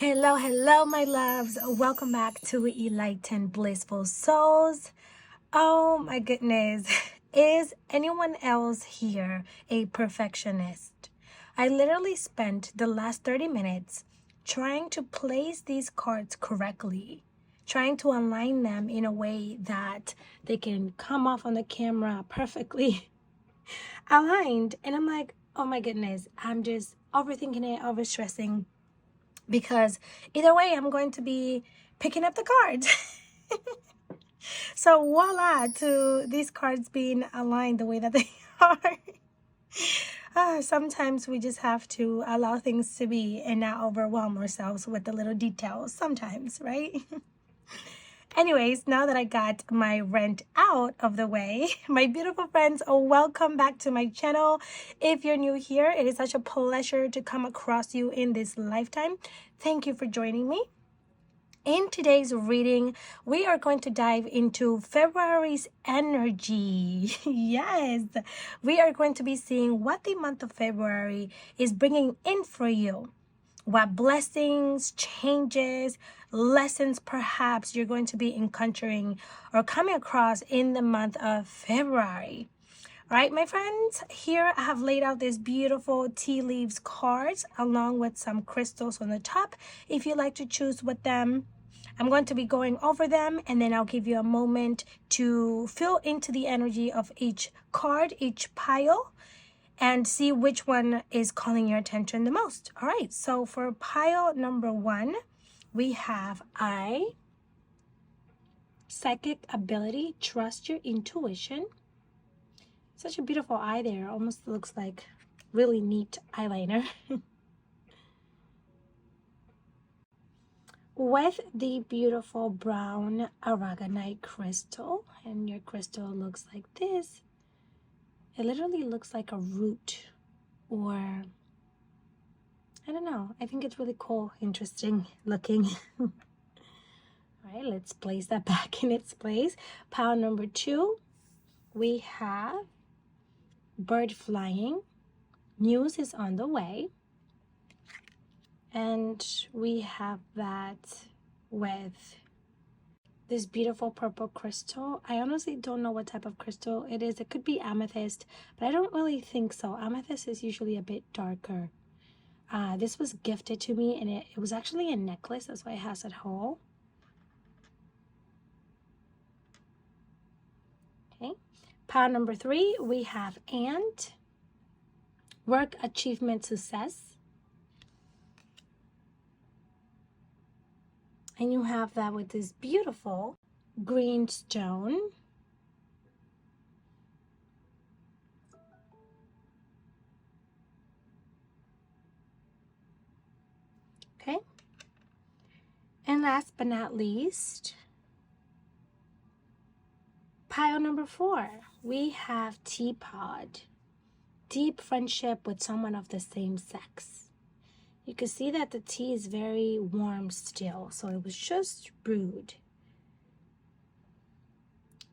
Hello, hello, my loves. Welcome back to Enlightened Blissful Souls. Oh my goodness. Is anyone else here a perfectionist? I literally spent the last 30 minutes trying to place these cards correctly, trying to align them in a way that they can come off on the camera perfectly aligned. And I'm like, oh my goodness, I'm just overthinking it, overstressing because either way, I'm going to be picking up the cards. So voila, to these cards being aligned the way that they are. Sometimes we just have to allow things to be and not overwhelm ourselves with the little details sometimes, right? Anyways, now that I got my rent out of the way, my beautiful friends, welcome back to my channel. If you're new here, it is such a pleasure to come across you in this lifetime. Thank you for joining me. In today's reading, we are going to dive into February's energy. Yes, we are going to be seeing what the month of February is bringing in for you. What blessings, changes, lessons perhaps you're going to be encountering or coming across in the month of February. All right, my friends, here I have laid out this beautiful tea leaves cards along with some crystals on the top. If you like to choose with them, I'm going to be going over them and then I'll give you a moment to fill into the energy of each card, each pile, and see which one is calling your attention the most. All right, so for pile number 1, we have psychic ability, trust your intuition. Such a beautiful eye there, almost looks like really neat eyeliner. With the beautiful brown aragonite crystal, and your crystal looks like this. It literally looks like a root, or I don't know. I think it's really cool, interesting looking. All right, let's place that back in its place. Pile number 2, we have bird flying. News is on the way. And we have that with this beautiful purple crystal. I honestly don't know what type of crystal it is. It could be amethyst, but I don't really think so. Amethyst is usually a bit darker. This was gifted to me, and it was actually a necklace. That's why it has that hole. Okay. Pile number 3, we have ant. Work, achievement, success. And you have that with this beautiful green stone. Okay. And last but not least, pile number 4, we have teapot. Deep friendship with someone of the same sex. You can see that the tea is very warm still, so it was just brewed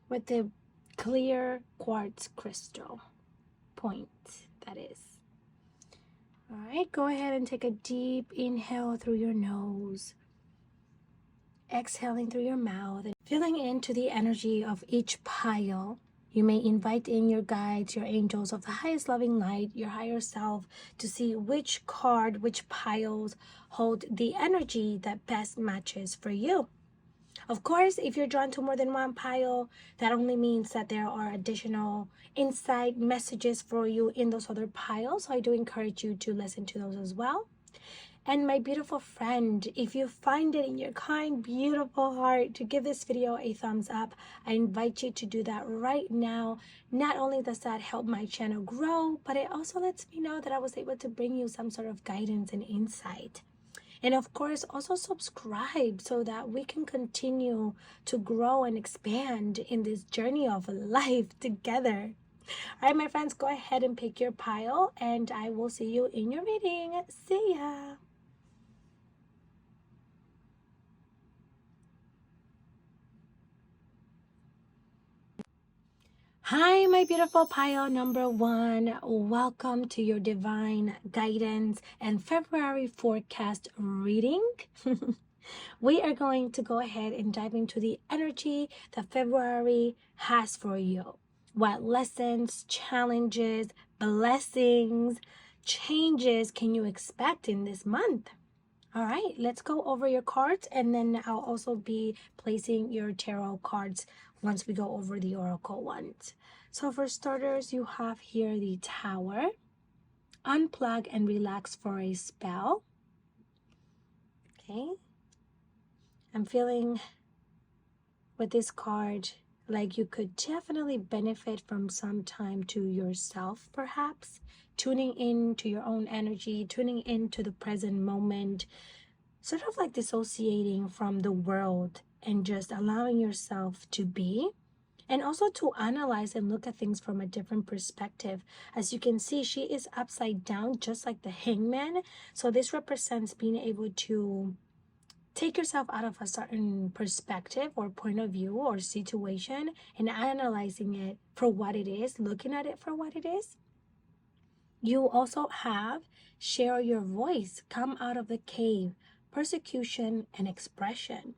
with the clear quartz crystal point, that is. All right, go ahead and take a deep inhale through your nose, exhaling through your mouth, and filling into the energy of each pile. You may invite in your guides, your angels of the highest loving light, your higher self, to see which card, which piles hold the energy that best matches for you. Of course, if you're drawn to more than one pile, that only means that there are additional insight messages for you in those other piles. So I do encourage you to listen to those as well. And my beautiful friend, if you find it in your kind, beautiful heart to give this video a thumbs up, I invite you to do that right now. Not only does that help my channel grow, but it also lets me know that I was able to bring you some sort of guidance and insight. And of course, also subscribe so that we can continue to grow and expand in this journey of life together. All right, my friends, go ahead and pick your pile, and I will see you in your reading. See ya. Hi, my beautiful pile number one. Welcome to your divine guidance and February forecast reading. We are going to go ahead and dive into the energy that February has for you. What lessons, challenges, blessings, changes can you expect in this month? All right, let's go over your cards, and then I'll also be placing your tarot cards once we go over the oracle ones. So for starters, you have here the Tower. Unplug and relax for a spell. Okay. I'm feeling with this card like you could definitely benefit from some time to yourself, perhaps tuning in to your own energy, tuning into the present moment, sort of like dissociating from the world and just allowing yourself to be, and also to analyze and look at things from a different perspective. As you can see, she is upside down just like the Hangman, so this represents being able to take yourself out of a certain perspective or point of view or situation and analyzing it for what it is, looking at it for what it is. You also have share your voice, come out of the cave, persecution and expression.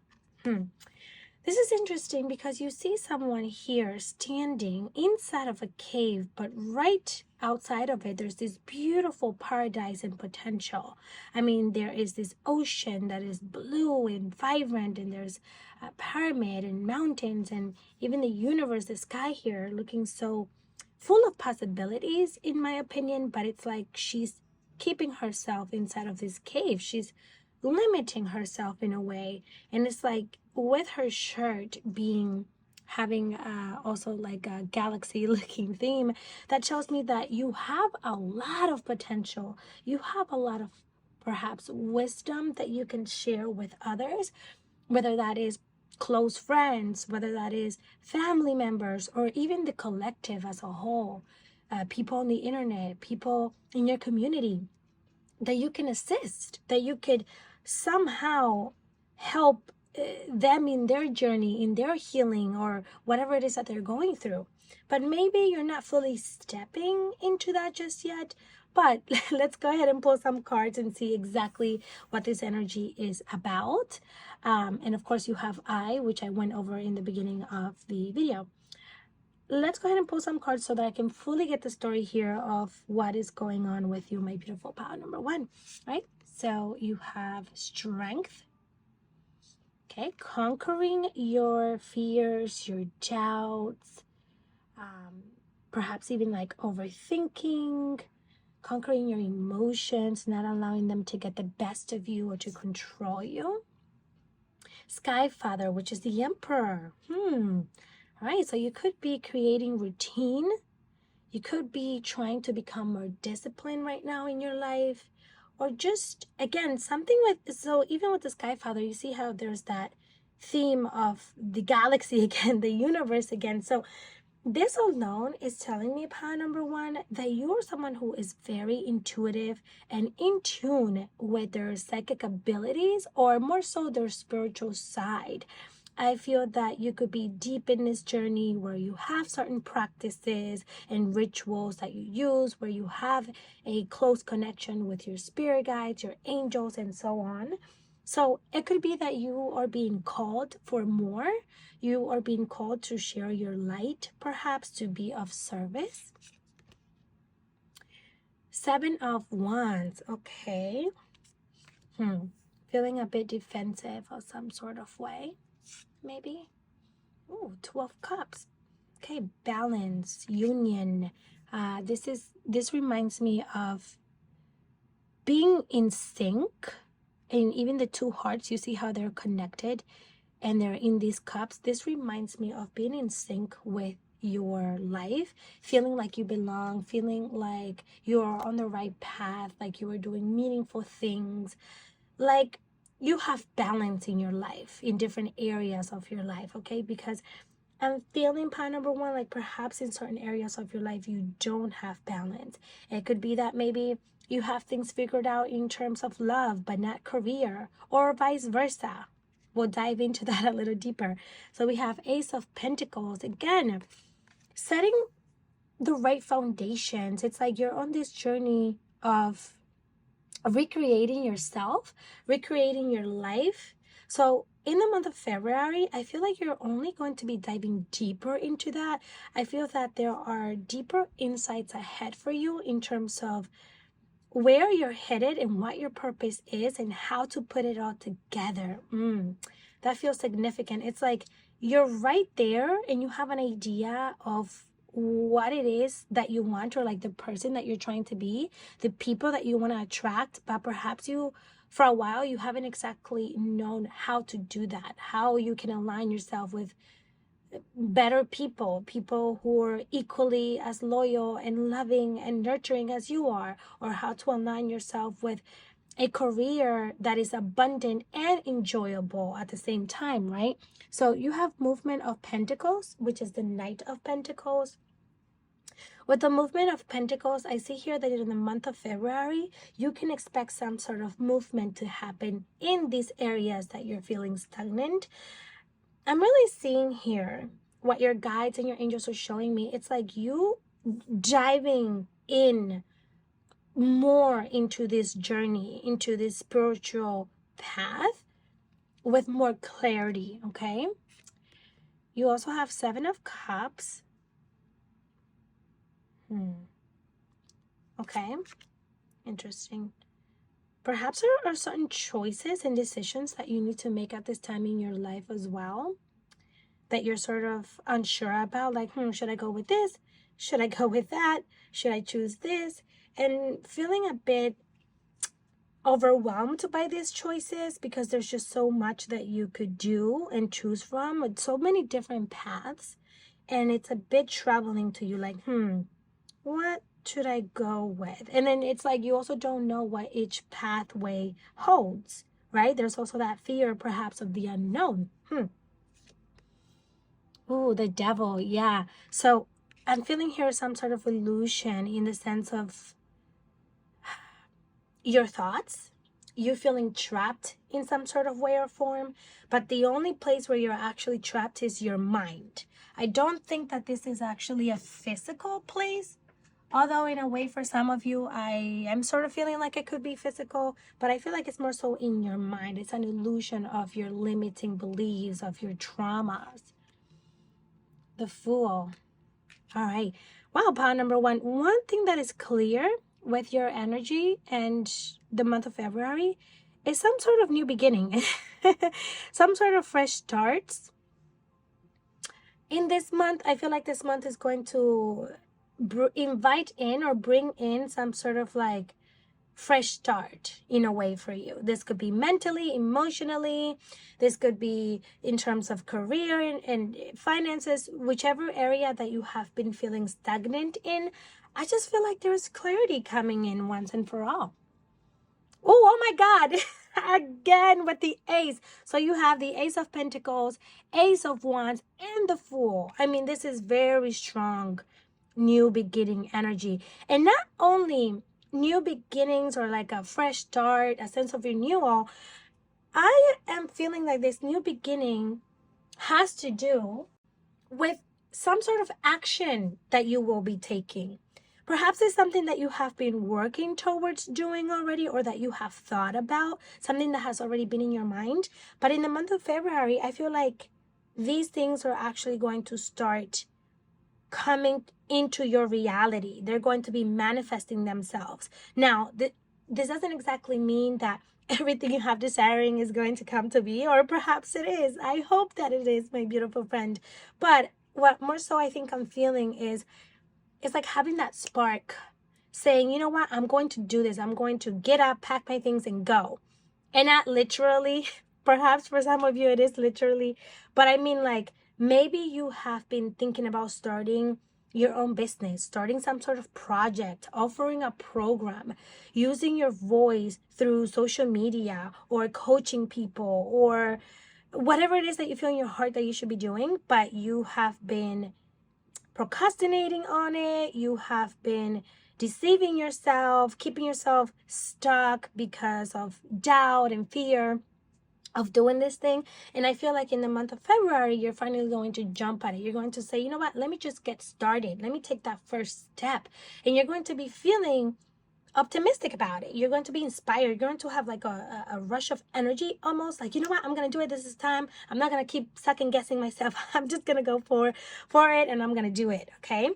This is interesting because you see someone here standing inside of a cave, but right outside of it, there's this beautiful paradise and potential. I mean, there is this ocean that is blue and vibrant, and there's a pyramid and mountains, and even the universe, the sky here looking so full of possibilities, in my opinion. But it's like she's keeping herself inside of this cave. She's limiting herself in a way, and it's like with her shirt being having also like a galaxy looking theme, that shows me that you have a lot of potential, you have a lot of perhaps wisdom that you can share with others, whether that is close friends, whether that is family members, or even the collective as a whole, people on the internet, people in your community that you can assist, that you could somehow help them in their journey, in their healing, or whatever it is that they're going through. But maybe you're not fully stepping into that just yet. But let's go ahead and pull some cards and see exactly what this energy is about. And of course, you have I, which I went over in the beginning of the video. Let's go ahead and pull some cards so that I can fully get the story here of what is going on with you, my beautiful power number one, right? So you have strength, okay? Conquering your fears, your doubts, perhaps even like overthinking, conquering your emotions, not allowing them to get the best of you or to control you. Sky Father, which is the Emperor. All right, so you could be creating routine. You could be trying to become more disciplined right now in your life. Or just, again, something with, so even with the Sky Father, you see how there's that theme of the galaxy again, the universe again. So this alone is telling me, power number one, that you're someone who is very intuitive and in tune with their psychic abilities, or more so their spiritual side. I feel that you could be deep in this journey where you have certain practices and rituals that you use, where you have a close connection with your spirit guides, your angels, and so on. So it could be that you are being called for more. You are being called to share your light, perhaps to be of service. Seven of Wands, okay. Feeling a bit defensive of some sort of way, maybe. Ooh, 12 Cups. Okay, balance, union. This reminds me of being in sync. And even the two hearts, you see how they're connected and they're in these cups. This reminds me of being in sync with your life, feeling like you belong, feeling like you are on the right path, like you are doing meaningful things, like you have balance in your life, in different areas of your life, okay? Because I'm feeling, power number one, like perhaps in certain areas of your life you don't have balance. It could be that maybe you have things figured out in terms of love but not career, or vice versa. We'll dive into that a little deeper. So we have Ace of Pentacles again. setting the right foundations. It's like you're on this journey of recreating yourself, recreating your life. So in the month of February, I feel like you're only going to be diving deeper into that. I feel that there are deeper insights ahead for you in terms of where you're headed and what your purpose is and how to put it all together. That feels significant. It's like you're right there and you have an idea of what it is that you want, or like the person that you're trying to be, the people that you want to attract, but perhaps you, for a while, you haven't exactly known how to do that, how you can align yourself with better people who are equally as loyal and loving and nurturing as you are, or how to align yourself with a career that is abundant and enjoyable at the same time, right? So you have movement of Pentacles, which is the Knight of Pentacles. With the movement of Pentacles, I see here that in the month of February, you can expect some sort of movement to happen in these areas that you're feeling stagnant. I'm really seeing here what your guides and your angels are showing me. It's like you diving in more into this journey, into this spiritual path with more clarity, okay? You also have Seven of Cups. Okay, interesting. Perhaps there are certain choices and decisions that you need to make at this time in your life as well, that you're sort of unsure about, like, should I go with this? Should I go with that? Should I choose this? And feeling a bit overwhelmed by these choices because there's just so much that you could do and choose from with so many different paths. And it's a bit troubling to you, like, what should I go with? And then it's like you also don't know what each pathway holds, right? There's also that fear perhaps of the unknown. Oh, the Devil, yeah. So I'm feeling here some sort of illusion in the sense of your thoughts, you feeling trapped in some sort of way or form, but the only place where you're actually trapped is your mind. I don't think that this is actually a physical place, although in a way for some of you, I am sort of feeling like it could be physical, but I feel like it's more so in your mind. It's an illusion of your limiting beliefs, of your traumas. The Fool. All right. Wow, pile number one. One thing that is clear with your energy and the month of February is some sort of new beginning, some sort of fresh starts. In this month, I feel like this month is going to invite in or bring in some sort of like fresh start in a way for you. This could be mentally, emotionally. This could be in terms of career and finances, whichever area that you have been feeling stagnant in. I just feel like there's clarity coming in once and for all. Oh my God. Again with the Ace. So you have the Ace of Pentacles, Ace of Wands, and the Fool. I mean, this is very strong new beginning energy. And not only new beginnings or like a fresh start, a sense of renewal, I am feeling like this new beginning has to do with some sort of action that you will be taking. Perhaps it's something that you have been working towards doing already, or that you have thought about, something that has already been in your mind. But in the month of February, I feel like these things are actually going to start coming into your reality. They're going to be manifesting themselves. Now, this doesn't exactly mean that everything you have desiring is going to come to be, or perhaps it is. I hope that it is, my beautiful friend. But what more so I think I'm feeling is, it's like having that spark saying, you know what, I'm going to do this. I'm going to get up, pack my things and go. And not literally, perhaps for some of you it is literally, but I mean like maybe you have been thinking about starting your own business, starting some sort of project, offering a program, using your voice through social media or coaching people or whatever it is that you feel in your heart that you should be doing, but you have been procrastinating on it. You have been deceiving yourself, keeping yourself stuck because of doubt and fear of doing this thing. And I feel like in the month of February, you're finally going to jump at it. You're going to say, you know what, let me just get started. Let me take that first step. And you're going to be feeling optimistic about it. You're going to be inspired. You're going to have like a rush of energy, almost like, you know what, I'm going to do it. This is time. I'm not going to keep second guessing myself. I'm just going to go for it, and I'm going to do it. Okay.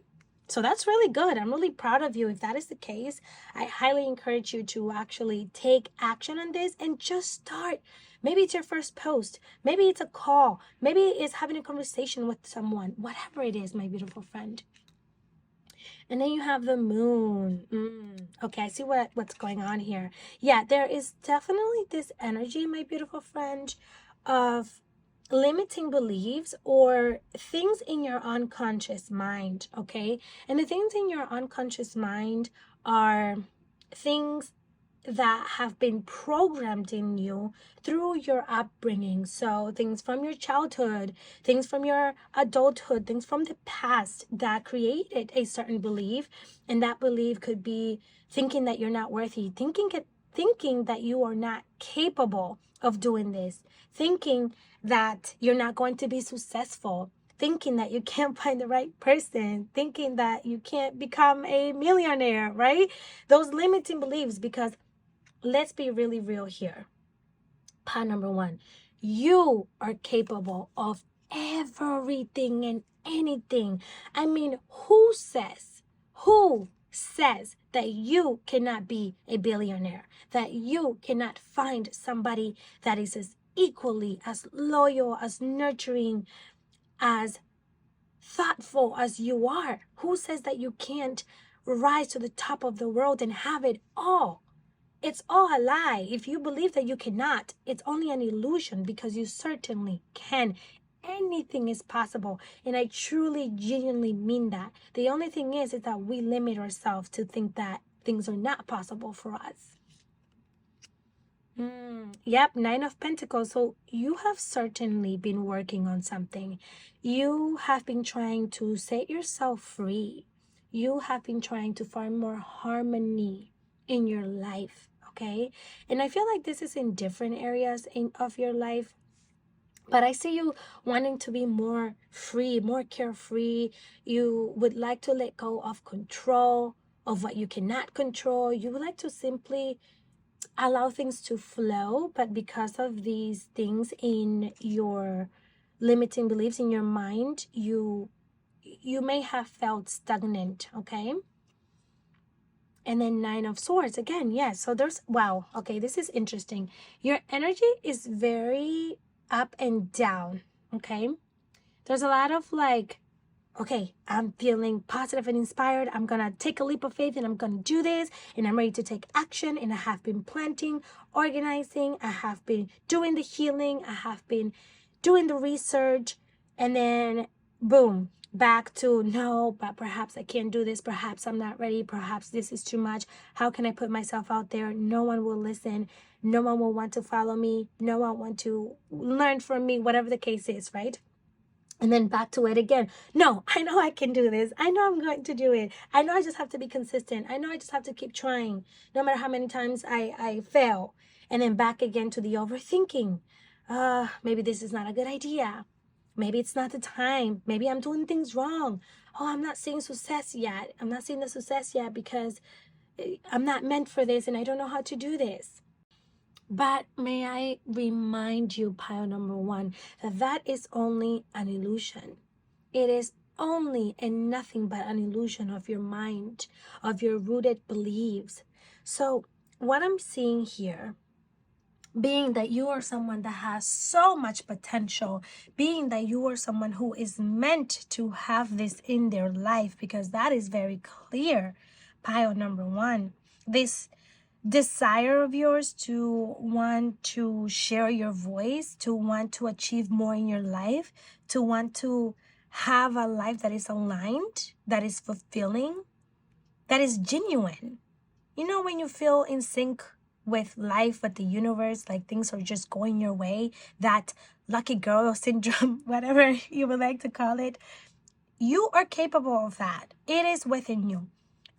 So that's really good. I'm really proud of you. If that is the case, I highly encourage you to actually take action on this and just start. Maybe it's your first post. Maybe it's a call. Maybe it's having a conversation with someone. Whatever it is, my beautiful friend. And then you have the moon. Okay, I see what's going on here. Yeah, there is definitely this energy, my beautiful friend, of limiting beliefs or things in your unconscious mind, okay? And the things in your unconscious mind are things that have been programmed in you through your upbringing. So things from your childhood, things from your adulthood, things from the past that created a certain belief. And that belief could be thinking that you're not worthy, thinking that you are not capable of doing this, thinking that you're not going to be successful, thinking that you can't find the right person, thinking that you can't become a millionaire, right? Those limiting beliefs, because let's be really real here. Part number one, you are capable of everything and anything. I mean, who says that you cannot be a billionaire, that you cannot find somebody that is as equally as loyal, as nurturing, as thoughtful as you are? Who says that you can't rise to the top of the world and have it all? It's all a lie. If you believe that you cannot, it's only an illusion, because you certainly can. Anything is possible. And I truly, genuinely mean that. The only thing is that we limit ourselves to think that things are not possible for us. Yep, Nine of Pentacles. So you have certainly been working on something. You have been trying to set yourself free. You have been trying to find more harmony in your life, okay? And I feel like this is in different areas of your life. But I see you wanting to be more free, more carefree. You would like to let go of control of what you cannot control. You would like to simply allow things to flow, but because of these things in your limiting beliefs in your mind, you may have felt stagnant, okay? And then Nine of Swords again. Yes, so there's, wow, okay, this is interesting. Your energy is very up and down, okay? There's a lot of like, okay, I'm feeling positive and inspired. I'm going to take a leap of faith and I'm going to do this. And I'm ready to take action. And I have been planting, organizing. I have been doing the healing. I have been doing the research. And then, boom, back to no, but perhaps I can't do this. Perhaps I'm not ready. Perhaps this is too much. How can I put myself out there? No one will listen. No one will want to follow me. No one will want to learn from me, whatever the case is, right? And then back to it again. No, I know I can do this. I know I'm going to do it. I know I just have to be consistent. I know I just have to keep trying, no matter how many times I fail. And then back again to the overthinking. Maybe this is not a good idea. Maybe it's not the time. Maybe I'm doing things wrong. Oh, I'm not seeing success yet. I'm not seeing the success yet because I'm not meant for this and I don't know how to do this. But may I remind you, pile number one, that is only an illusion. It is only and nothing but an illusion of your mind, of your rooted beliefs. So what I'm seeing here, being that you are someone that has so much potential, being that you are someone who is meant to have this in their life, because that is very clear, pile number one. This desire of yours to want to share your voice, to want to achieve more in your life, to want to have a life that is aligned, that is fulfilling, that is genuine. You know, when you feel in sync with life, with the universe, like things are just going your way, that lucky girl syndrome, whatever you would like to call it, you are capable of that. It is within you.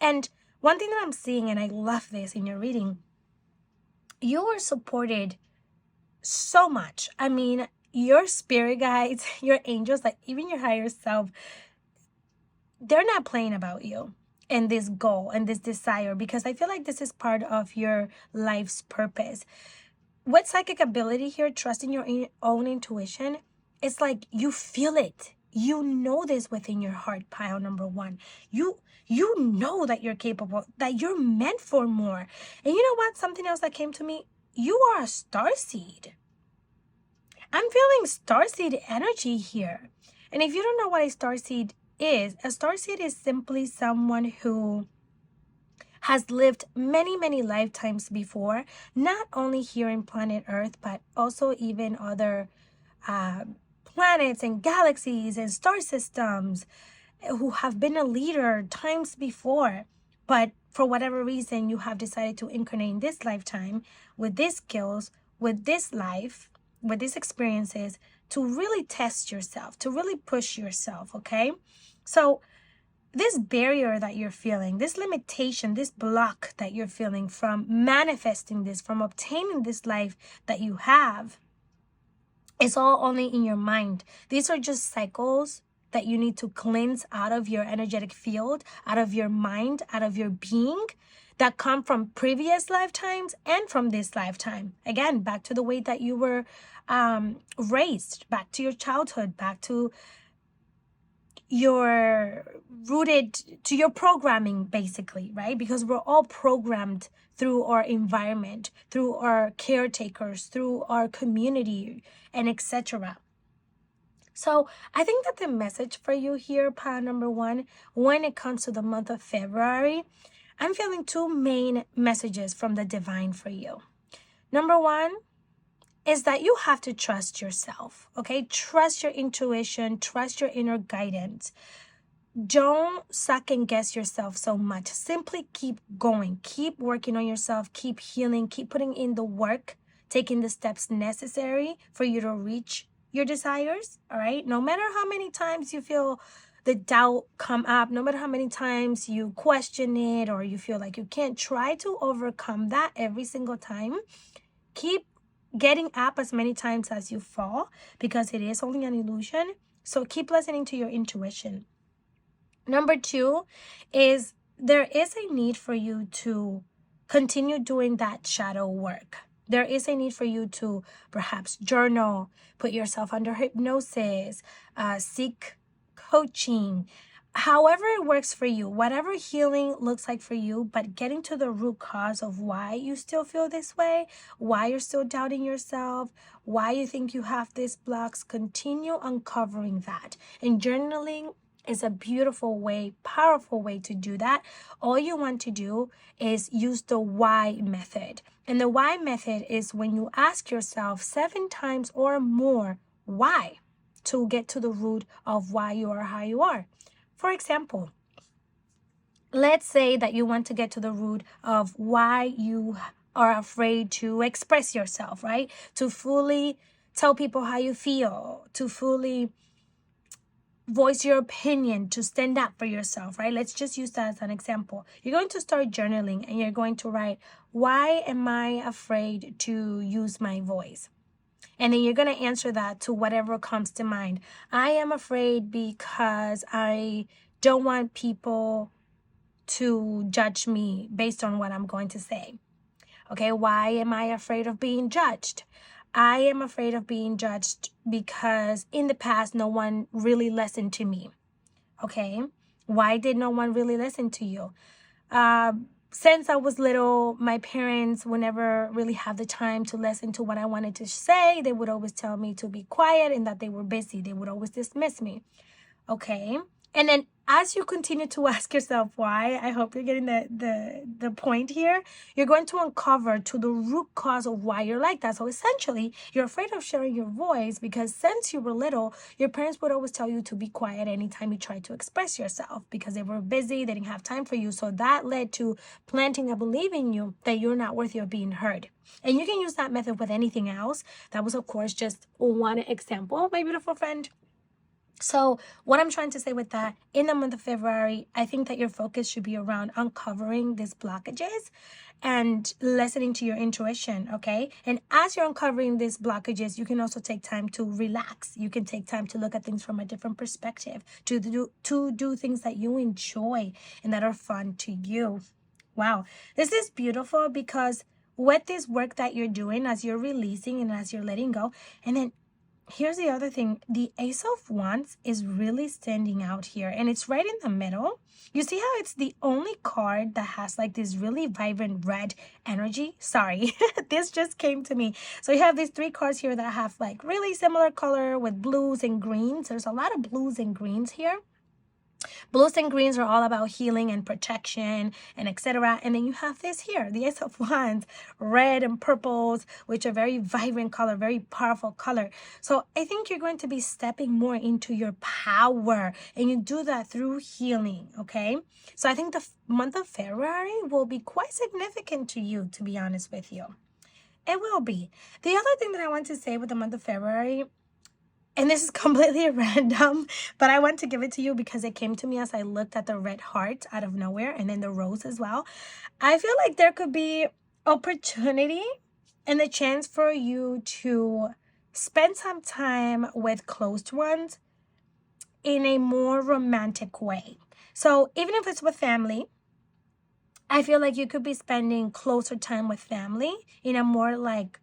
And one thing that I'm seeing, and I love this in your reading, you are supported so much. I mean, your spirit guides, your angels, like even your higher self, they're not playing about you and this goal and this desire, because I feel like this is part of your life's purpose. With psychic ability here, trusting your own intuition, it's like you feel it. You know this within your heart, pile number one. You know that you're capable, that you're meant for more. And you know what? Something else that came to me, you are a starseed. I'm feeling starseed energy here. And if you don't know what a starseed is, a starseed is simply someone who has lived many, many lifetimes before, not only here in planet Earth, but also even other uh, planets and galaxies and star systems, who have been a leader times before. But for whatever reason, you have decided to incarnate in this lifetime with these skills, with this life, with these experiences, to really test yourself, to really push yourself, okay? So this barrier that you're feeling, this limitation, this block that you're feeling from manifesting this, from obtaining this life that you have, it's all only in your mind. These are just cycles that you need to cleanse out of your energetic field, out of your mind, out of your being, that come from previous lifetimes and from this lifetime. Again, back to the way that you were raised, back to your childhood, back to your rooted to your programming, basically, right? Because we're all programmed through our environment, through our caretakers, through our community, and etc. So I think that the message for you here, pile number one, when it comes to the month of February, I'm feeling two main messages from the divine for you. Number one is that you have to trust yourself, okay? Trust your intuition, trust your inner guidance. Don't second guess yourself so much. Simply keep going, keep working on yourself, keep healing, keep putting in the work, taking the steps necessary for you to reach your desires, all right? No matter how many times you feel the doubt come up, no matter how many times you question it or you feel like you can't, try to overcome that every single time. Keep getting up as many times as you fall, because it is only an illusion. So keep listening to your intuition. Number two is there is a need for you to continue doing that shadow work. There is a need for you to perhaps journal, put yourself under hypnosis, seek coaching, however it works for you, whatever healing looks like for you, but getting to the root cause of why you still feel this way, why you're still doubting yourself, why you think you have these blocks, continue uncovering that. And journaling is a beautiful way, powerful way to do that. All you want to do is use the why method. And the why method is when you ask yourself 7 times or more why, to get to the root of why you are how you are. For example, let's say that you want to get to the root of why you are afraid to express yourself, right? To fully tell people how you feel, to fully voice your opinion, to stand up for yourself, right? Let's just use that as an example. You're going to start journaling and you're going to write, why am I afraid to use my voice? And then you're going to answer that to whatever comes to mind. I am afraid because I don't want people to judge me based on what I'm going to say. Okay, why am I afraid of being judged? I am afraid of being judged because in the past, no one really listened to me. Okay, why did no one really listen to you? Since I was little, my parents would never really have the time to listen to what I wanted to say. They would always tell me to be quiet and that they were busy. They would always dismiss me. Okay. And then as you continue to ask yourself why, I hope you're getting the point here, you're going to uncover to the root cause of why you're like that. So essentially, you're afraid of sharing your voice because since you were little, your parents would always tell you to be quiet anytime you tried to express yourself because they were busy, they didn't have time for you. So that led to planting a belief in you that you're not worthy of being heard. And you can use that method with anything else. That was, of course, just one example, my beautiful friend. So what I'm trying to say with that, in the month of February, I think that your focus should be around uncovering these blockages and listening to your intuition, okay? And as you're uncovering these blockages, you can also take time to relax. You can take time to look at things from a different perspective, to do things that you enjoy and that are fun to you. Wow, this is beautiful because with this work that you're doing, as you're releasing and as you're letting go, and then here's the other thing. The Ace of Wands is really standing out here, and it's right in the middle. You see how it's the only card that has like this really vibrant red energy? Sorry, this just came to me. So you have these three cards here that have like really similar color with blues and greens. There's a lot of blues and greens here. Blues and greens are all about healing and protection and etc. And then you have this here, the Ace of Wands, red and purples, which are very vibrant color, very powerful color. So I think you're going to be stepping more into your power, and you do that through healing, okay? So I think the month of February will be quite significant to you, to be honest with you. It will be. The other thing that I want to say with the month of February, and this is completely random, but I want to give it to you because it came to me as I looked at the red heart out of nowhere, and then the rose as well. I feel like there could be opportunity and the chance for you to spend some time with close ones in a more romantic way. So even if it's with family, I feel like you could be spending closer time with family in a more like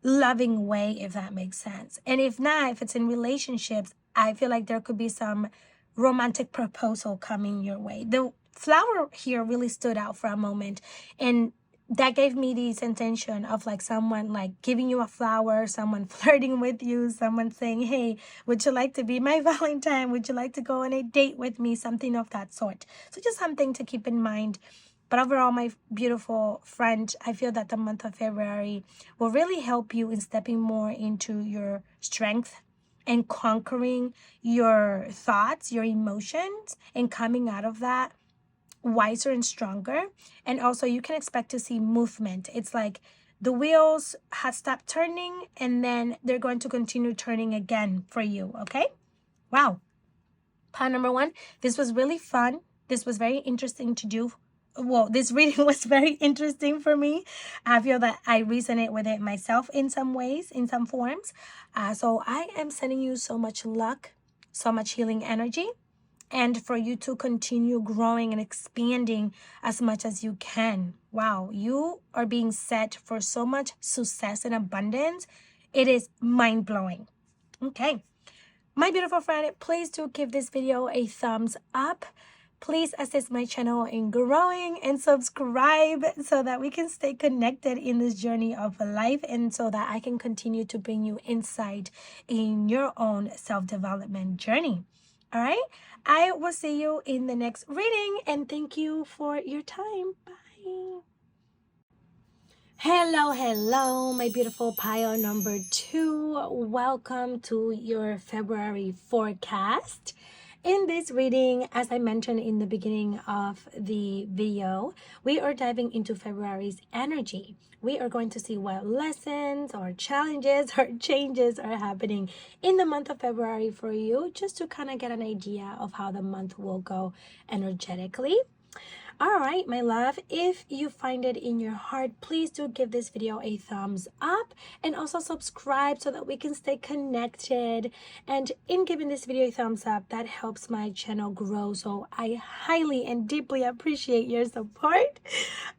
loving way, if that makes sense. And if not, if it's in relationships, I feel like there could be some romantic proposal coming your way. The flower here really stood out for a moment, and that gave me this intention of like someone like giving you a flower, someone flirting with you, someone saying, hey, would you like to be my Valentine? Would you like to go on a date with me? Something of that sort. So just something to keep in mind. But overall, my beautiful friend, I feel that the month of February will really help you in stepping more into your strength and conquering your thoughts, your emotions, and coming out of that wiser and stronger. And also you can expect to see movement. It's like the wheels have stopped turning, and then they're going to continue turning again for you, okay? Wow. Pile number one, this was really fun. This was very interesting to do. Well, this reading was very interesting for me. I feel that I resonate with it myself in some ways, in some forms. So I am sending you so much luck, so much healing energy, and for you to continue growing and expanding as much as you can. Wow, you are being set for so much success and abundance. It is mind-blowing. Okay. My beautiful friend, please do give this video a thumbs up. Please assist my channel in growing and subscribe so that we can stay connected in this journey of life, and so that I can continue to bring you insight in your own self-development journey. All right? I will see you in the next reading, and thank you for your time. Bye. Hello, my beautiful pile number 2. Welcome to your February forecast. In this reading, as I mentioned in the beginning of the video, we are diving into February's energy. We are going to see what lessons or challenges or changes are happening in the month of February for you, just to kind of get an idea of how the month will go energetically. All right, my love, if you find it in your heart, please do give this video a thumbs up, and also subscribe so that we can stay connected. And in giving this video a thumbs up, that helps my channel grow. So I highly and deeply appreciate your support.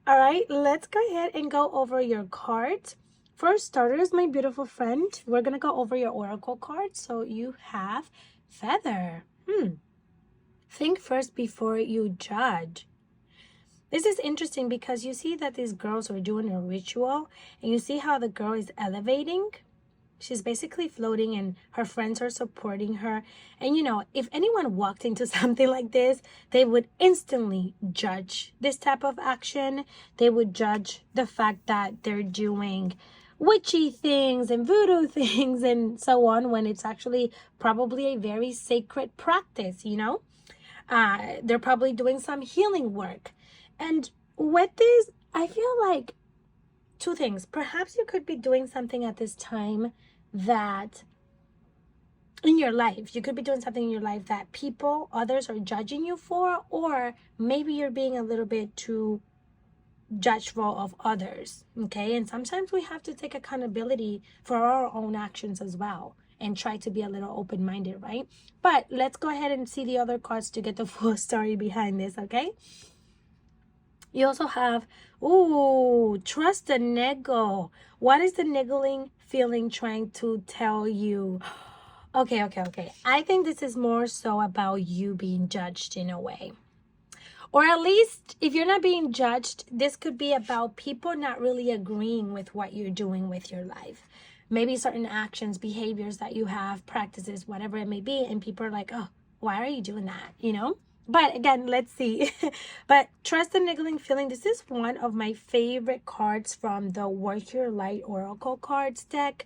All right, let's go ahead and go over your cards. For starters, my beautiful friend, we're going to go over your oracle cards. So you have Feather. Think first before you judge. This is interesting because you see that these girls are doing a ritual, and you see how the girl is elevating. She's basically floating, and her friends are supporting her. And you know, if anyone walked into something like this, they would instantly judge this type of action. They would judge the fact that they're doing witchy things and voodoo things and so on, when it's actually probably a very sacred practice, you know? They're probably doing some healing work. And with this, I feel like two things. Perhaps you could be doing something at this time that in your life. You could be doing something in your life that people, others are judging you for, or maybe you're being a little bit too judgeful of others. Okay, and sometimes we have to take accountability for our own actions as well and try to be a little open-minded, right? But let's go ahead and see the other cards to get the full story behind this. Okay, you also have, ooh, trust the niggle. What is the niggling feeling trying to tell you? Okay. I think this is more so about you being judged in a way. Or at least if you're not being judged, this could be about people not really agreeing with what you're doing with your life. Maybe certain actions, behaviors that you have, practices, whatever it may be, and people are like, oh, why are you doing that? You know? But again, let's see. But trust the niggling feeling. This is one of my favorite cards from the Work Your Light Oracle cards deck.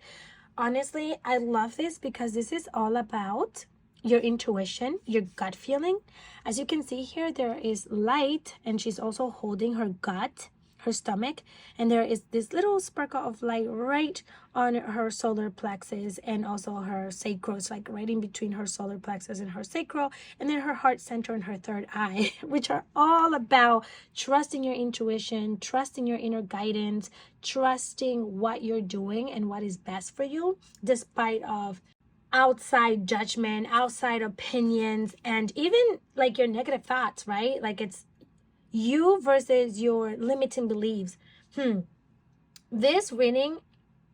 Honestly, I love this because this is all about your intuition, your gut feeling. As you can see here, there is light, and she's also holding her gut, her stomach, and there is this little sparkle of light right on her solar plexus and also her sacral. It's like right in between her solar plexus and her sacral, and then her heart center and her third eye, which are all about trusting your intuition, trusting your inner guidance, trusting what you're doing and what is best for you, despite of outside judgment, outside opinions, and even like your negative thoughts, right? Like it's you versus your limiting beliefs. This reading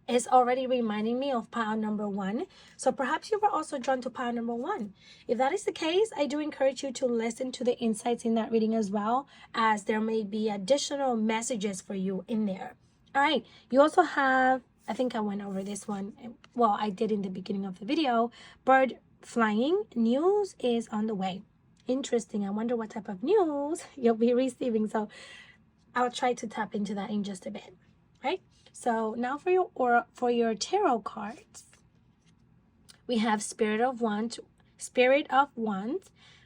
is already reminding me of pile number 1. So perhaps you were also drawn to pile number 1. If that is the case, I do encourage you to listen to the insights in that reading as well, as there may be additional messages for you in there. All right. You also have, I think I went over this one. Well, I did in the beginning of the video. Bird flying. News is on the way. Interesting. I wonder what type of news you'll be receiving. So I'll try to tap into that in just a bit. Right? So now for your tarot cards, we have Spirit of Wands,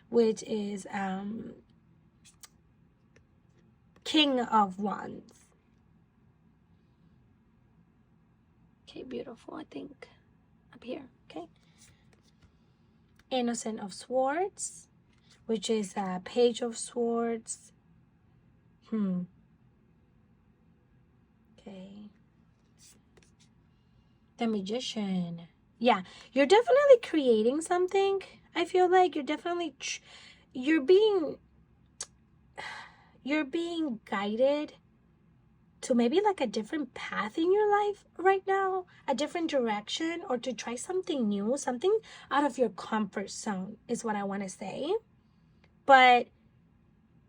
which is King of Wands. Okay, beautiful, I think. Up here, okay. Innocent of Swords, which is Page of Swords. Okay. The Magician. Yeah, you're definitely creating something. I feel like you're definitely you're being guided to maybe like a different path in your life right now, a different direction, or to try something new, something out of your comfort zone is what I want to say. But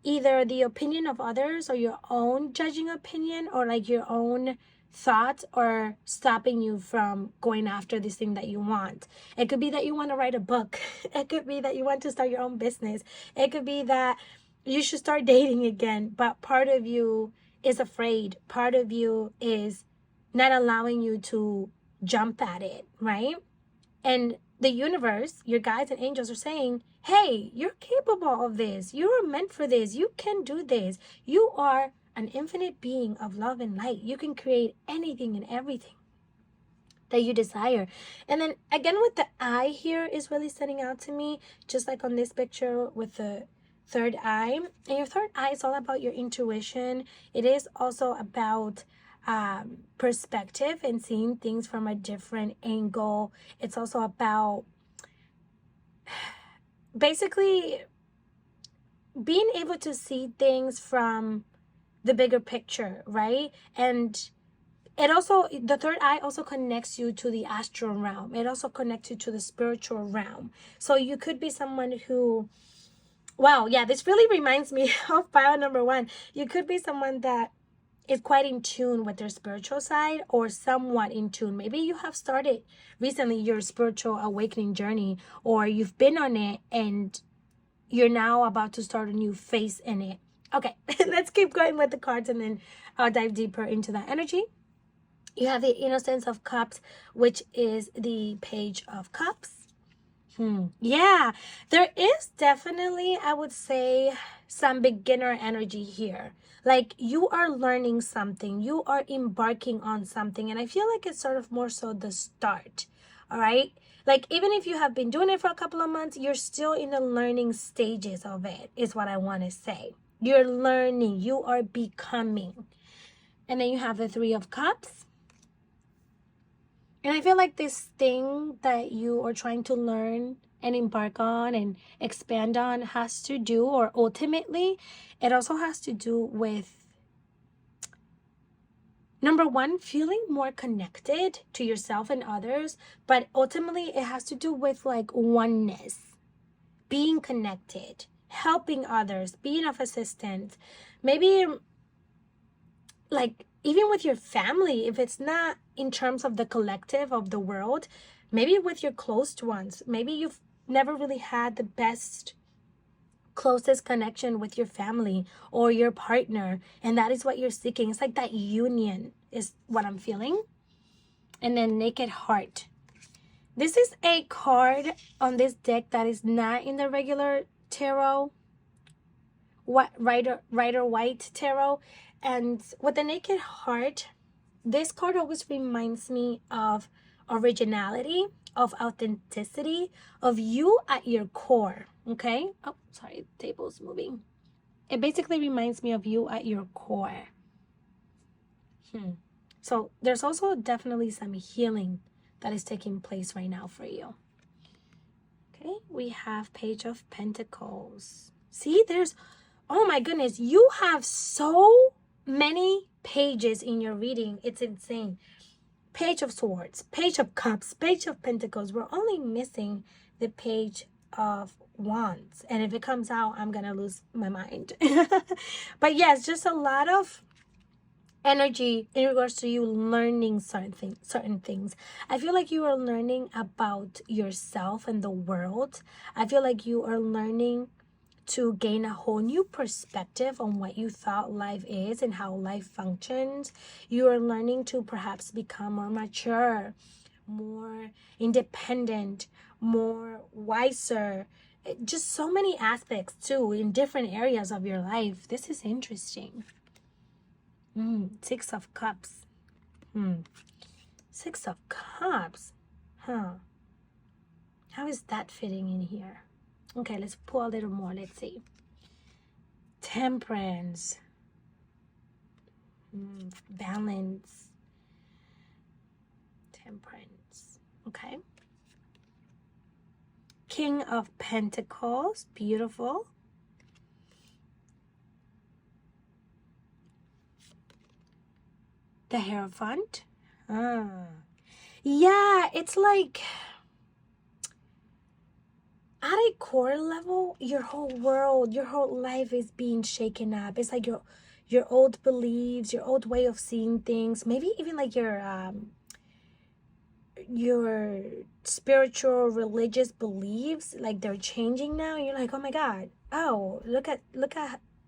either the opinion of others or your own judging opinion or like your own thoughts are stopping you from going after this thing that you want. It could be that you want to write a book. It could be that you want to start your own business. It could be that you should start dating again, but part of you is afraid. Part of you is not allowing you to jump at it, right? And the universe, your guides and angels are saying, hey, you're capable of this. You are meant for this. You can do this. You are an infinite being of love and light. You can create anything and everything that you desire. And then again with the eye here is really standing out to me, just like on this picture with the third eye. And your third eye is all about your intuition. It is also about perspective and seeing things from a different angle. It's also about basically being able to see things from the bigger picture, right? And it also, the third eye also connects you to the astral realm. It also connects you to the spiritual realm. So you could be someone who, wow, yeah, this really reminds me of pile number 1. You could be someone that is quite in tune with their spiritual side, or somewhat in tune. Maybe you have started recently your spiritual awakening journey, or you've been on it and you're now about to start a new phase in it. Okay, let's keep going with the cards and then I'll dive deeper into that energy. You have the Innocence of Cups, which is the Page of Cups. Yeah, there is definitely, I would say, some beginner energy here. Like you are learning something, you are embarking on something, and I feel like it's sort of more so the start. All right, like even if you have been doing it for a couple of months, you're still in the learning stages of it, is what I want to say. You're learning, you are becoming. And then you have the Three of Cups. And I feel like this thing that you are trying to learn and embark on and expand on has to do, or ultimately, it also has to do with, number one, feeling more connected to yourself and others, but ultimately it has to do with like oneness, being connected, helping others, being of assistance. Maybe like even with your family, if it's not in terms of the collective of the world, maybe with your close ones, maybe you've never really had the best, closest connection with your family or your partner, and that is what you're seeking. It's like that union is what I'm feeling. And then Naked Heart. This is a card on this deck that is not in the regular tarot, what Rider White tarot. And with the Naked Heart, this card always reminds me of originality, of authenticity, of you at your core. Okay, oh sorry, the table's moving. It basically reminds me of you at your core. So there's also definitely some healing that is taking place right now for you. Okay, we have Page of Pentacles. See, there's, oh my goodness, you have so many pages in your reading. It's insane. Page of Swords, Page of Cups, Page of Pentacles. We're only missing the Page of Wands. And if it comes out, I'm going to lose my mind. But yes, just a lot of energy in regards to you learning certain things. I feel like you are learning about yourself and the world. I feel like you are learning to gain a whole new perspective on what you thought life is and how life functions. You are learning to perhaps become more mature, more independent, more wiser. Just so many aspects too in different areas of your life. This is interesting. Six of Cups. Six of Cups. Huh. How is that fitting in here? Okay, let's pull a little more. Let's see. Temperance. Balance. Temperance. Okay. King of Pentacles. Beautiful. The Hierophant. Yeah, it's like at a core level, your whole world, your whole life is being shaken up. It's like your old beliefs, your old way of seeing things, maybe even like your spiritual religious beliefs, like they're changing now. You're like, oh my God, oh, look at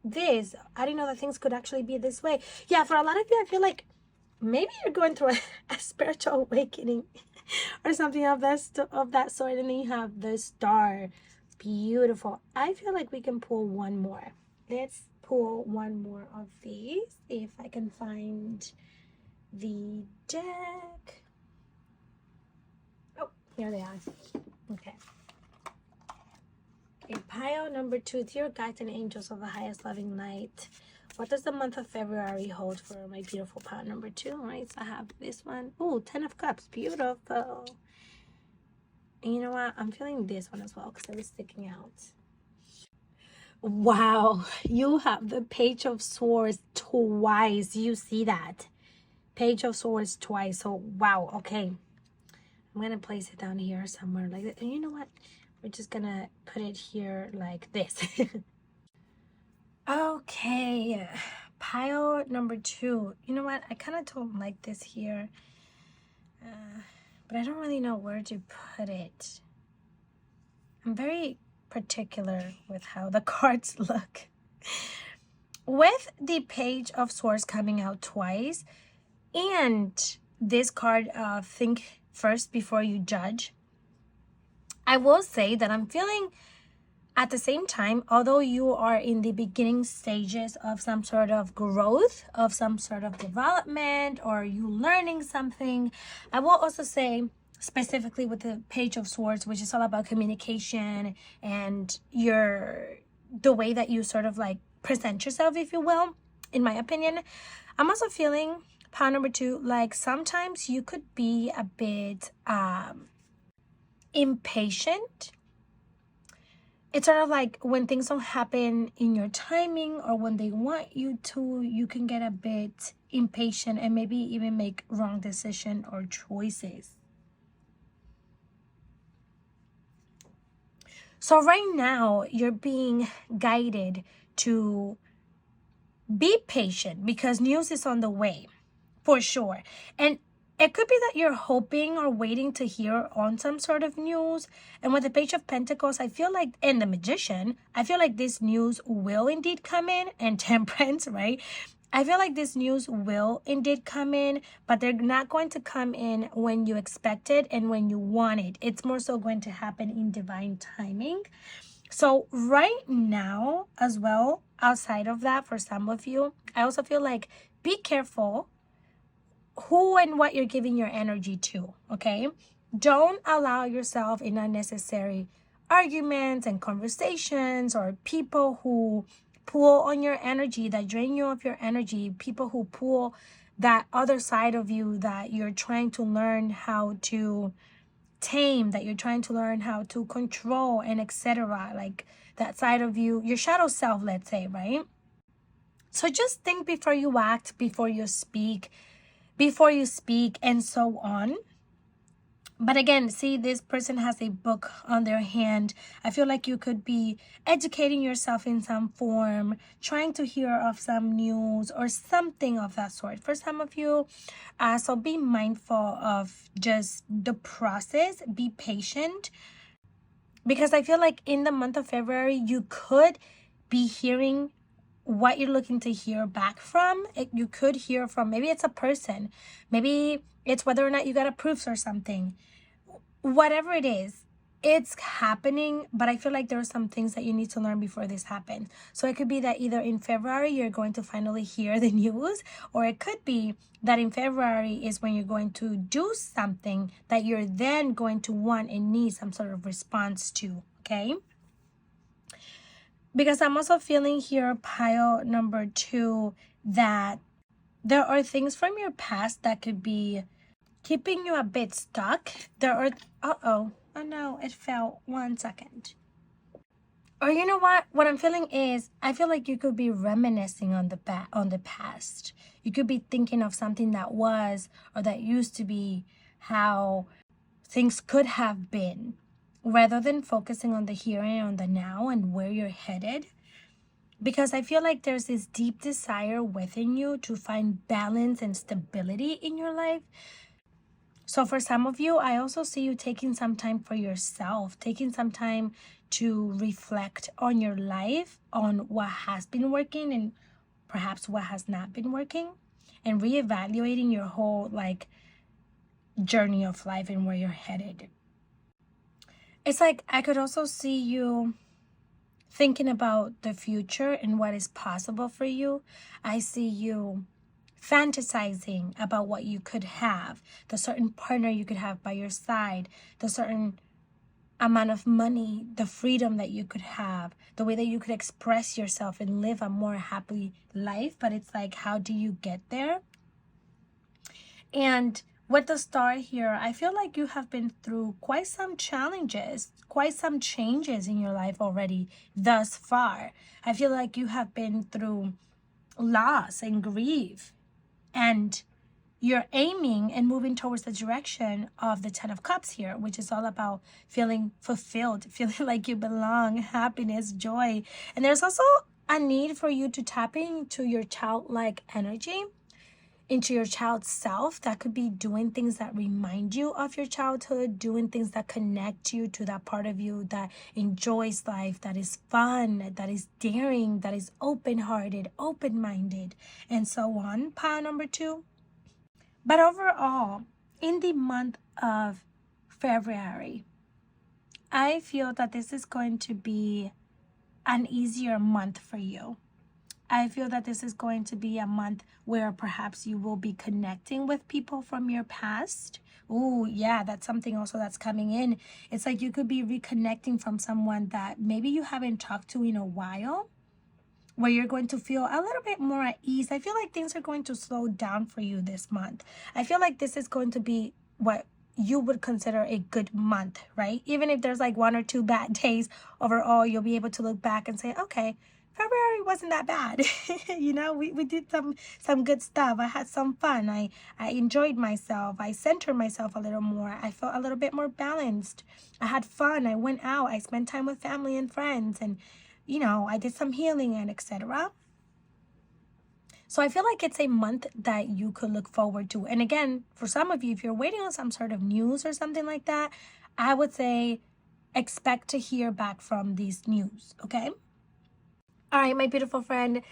this. I didn't know that things could actually be this way. Yeah, for a lot of you, I feel like maybe you're going through a spiritual awakening or something of that sort. And then you have the Star. Beautiful. I feel like we can pull one more. Let's pull one more of these, if I can find the deck. Oh, here they are. Okay. Okay, pile number 2. Dear guides and angels of the highest loving light, what does the month of February hold for my beautiful pile number 2? All right, so I have this one. Oh, 10 of Cups. Beautiful. And you know what? I'm feeling this one as well because it was sticking out. Wow, you have the Page of Swords twice. You see that? Page of Swords twice. So, wow, okay. I'm going to place it down here somewhere like that. And you know what? We're just going to put it here like this. Okay, pile number 2. You know what? I kind of don't like this here. But I don't really know where to put it. I'm very particular with how the cards look. With the Page of Swords coming out twice, and this card, think first before you judge, I will say that I'm feeling At the same time, although you are in the beginning stages of some sort of growth, of some sort of development, or you learning something, I will also say, specifically with the Page of Swords, which is all about communication and the way that you sort of like present yourself, if you will, in my opinion, I'm also feeling, pile number 2, like sometimes you could be a bit impatient. It's sort of like when things don't happen in your timing or when they want you to, you can get a bit impatient and maybe even make wrong decision or choices. So right now, you're being guided to be patient because news is on the way, for sure. And it could be that you're hoping or waiting to hear on some sort of news. And with the Page of Pentacles, I feel like, and the Magician, I feel like this news will indeed come in. And Temperance, right? I feel like this news will indeed come in, but they're not going to come in when you expect it and when you want it. It's more so going to happen in divine timing. So right now as well, outside of that, for some of you, I also feel like be careful who and what you're giving your energy to, okay? Don't allow yourself in unnecessary arguments and conversations or people who pull on your energy, that drain you of your energy, people who pull that other side of you that you're trying to learn how to tame, that you're trying to learn how to control, and etc. Like that side of you, your shadow self, let's say, right? So just think before you act, before you speak, and so on. But again, see, this person has a book on their hand. I feel like you could be educating yourself in some form, trying to hear of some news or something of that sort for some of you. So be mindful of just the process. Be patient. Because I feel like in the month of February, you could be hearing what you're looking to hear back from. You could hear from, maybe it's a person, maybe it's whether or not you got approved or something. Whatever it is, it's happening, but I feel like there are some things that you need to learn before this happens. So it could be that either in February you're going to finally hear the news, or it could be that in February is when you're going to do something that you're then going to want and need some sort of response to, okay? Because I'm also feeling here, pile number 2, that there are things from your past that could be keeping you a bit stuck. There are, oh no, it fell. 1 second. Or you know what I'm feeling is, I feel like you could be reminiscing on the past. You could be thinking of something that was or that used to be, how things could have been, rather than focusing on the here and on the now and where you're headed. Because I feel like there's this deep desire within you to find balance and stability in your life. So for some of you, I also see you taking some time for yourself, taking some time to reflect on your life, on what has been working and perhaps what has not been working, and reevaluating your whole like journey of life and where you're headed. It's like I could also see you thinking about the future and what is possible for you. I see you fantasizing about what you could have, the certain partner you could have by your side, the certain amount of money, the freedom that you could have, the way that you could express yourself and live a more happy life. But it's like, how do you get there? And with the star here, I feel like you have been through quite some challenges, quite some changes in your life already thus far. I feel like you have been through loss and grief, and you're aiming and moving towards the direction of the 10 of Cups here, which is all about feeling fulfilled, feeling like you belong, happiness, joy. And there's also a need for you to tap into your childlike energy, into your child's self. That could be doing things that remind you of your childhood, doing things that connect you to that part of you that enjoys life, that is fun, that is daring, that is open-hearted, open-minded, and so on. Pile number 2. But overall, in the month of February, I feel that this is going to be an easier month for you. I feel that this is going to be a month where perhaps you will be connecting with people from your past. Oh, yeah, that's something also that's coming in. It's like you could be reconnecting from someone that maybe you haven't talked to in a while, where you're going to feel a little bit more at ease. I feel like things are going to slow down for you this month. I feel like this is going to be what you would consider a good month, right? Even if there's like 1 or 2 bad days, overall, you'll be able to look back and say, okay, February wasn't that bad. You know, we did some good stuff. I had some fun. I enjoyed myself. I centered myself a little more. I felt a little bit more balanced. I had fun. I went out. I spent time with family and friends, and you know, I did some healing and etc. So I feel like it's a month that you could look forward to. And again, for some of you, if you're waiting on some sort of news or something like that, I would say expect to hear back from these news, okay? All right, my beautiful friend,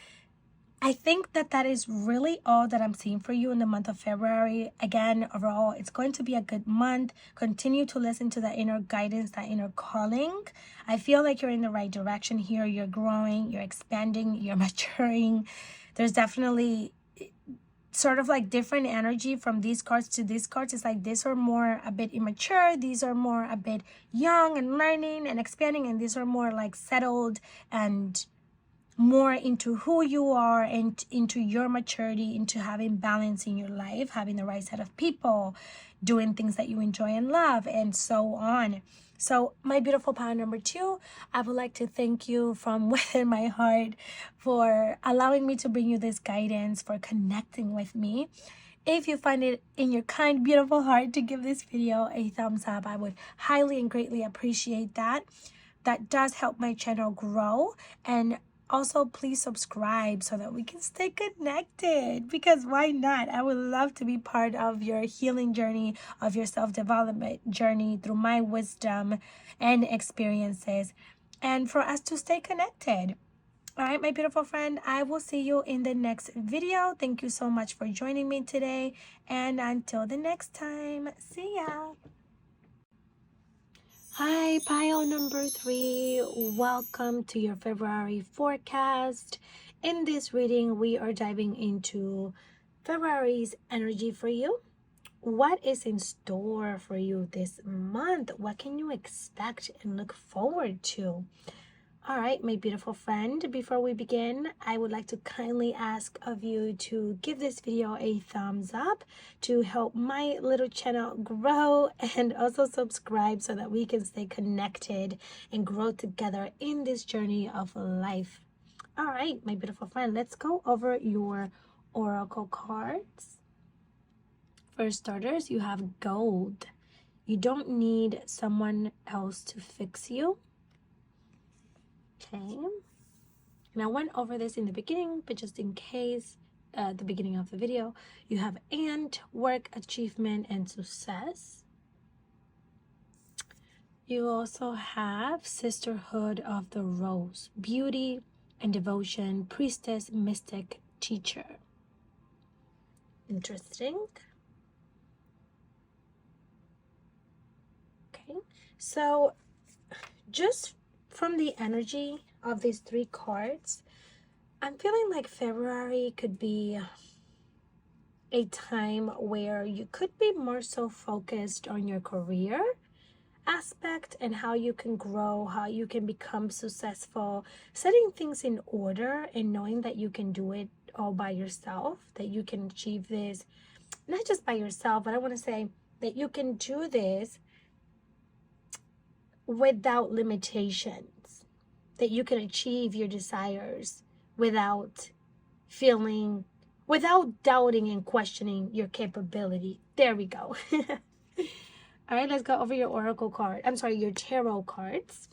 I think that is really all that I'm seeing for you in the month of February. Again, overall, it's going to be a good month. Continue to listen to that inner guidance, that inner calling. I feel like you're in the right direction here. You're growing, you're expanding, you're maturing. There's definitely sort of like different energy from these cards to these cards. It's like these are more a bit immature, these are more a bit young and learning and expanding, and these are more like settled and more into who you are and into your maturity, into having balance in your life, having the right set of people, doing things that you enjoy and love, and so on. So my beautiful pile number 2, I would like to thank you from within my heart for allowing me to bring you this guidance, for connecting with me. If you find it in your kind, beautiful heart to give this video a thumbs up, I would highly and greatly appreciate that. That does help my channel grow. And also, please subscribe so that we can stay connected, because why not? I would love to be part of your healing journey, of your self-development journey through my wisdom and experiences, and for us to stay connected. All right, my beautiful friend, I will see you in the next video. Thank you so much for joining me today. And until the next time, see ya. Hi, pile number 3. Welcome to your February forecast. In this reading, we are diving into February's energy for you. What is in store for you this month? What can you expect and look forward to? All right, my beautiful friend, before we begin, I would like to kindly ask of you to give this video a thumbs up to help my little channel grow, and also subscribe so that we can stay connected and grow together in this journey of life. All right, my beautiful friend, let's go over your oracle cards. For starters, you have gold. You don't need someone else to fix you. Okay, and I went over this in the beginning, but just in case, at the beginning of the video, you have and work, achievement, and success. You also have sisterhood of the rose, beauty and devotion, priestess, mystic, teacher. Interesting. Okay, so just from the energy of these 3 cards, I'm feeling like February could be a time where you could be more so focused on your career aspect and how you can grow, how you can become successful, setting things in order and knowing that you can do it all by yourself, that you can achieve this, not just by yourself, but I want to say that you can do this without limitations, that you can achieve your desires without doubting and questioning your capability. There we go. All right, let's go over your oracle card. I'm sorry, your tarot cards.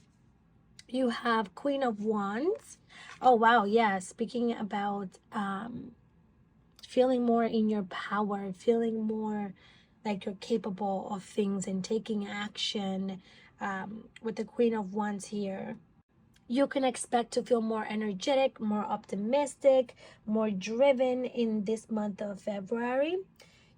You have Queen of Wands. Oh, wow, yeah. Speaking about feeling more in your power, feeling more like you're capable of things and taking action. With the Queen of Wands here, you can expect to feel more energetic, more optimistic, more driven in this month of February.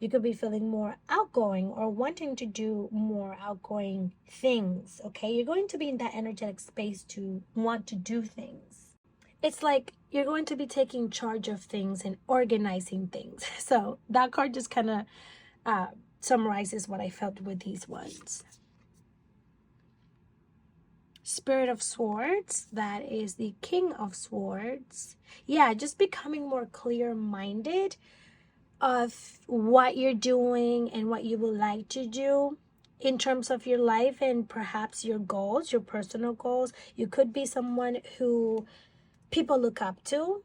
You could be feeling more outgoing or wanting to do more outgoing things, okay? You're going to be in that energetic space to want to do things. It's like you're going to be taking charge of things and organizing things. So that card just kind of summarizes what I felt with these ones. Spirit of Swords, that is the King of Swords. Yeah, just becoming more clear-minded of what you're doing and what you would like to do in terms of your life and perhaps your goals, your personal goals. You could be someone who people look up to.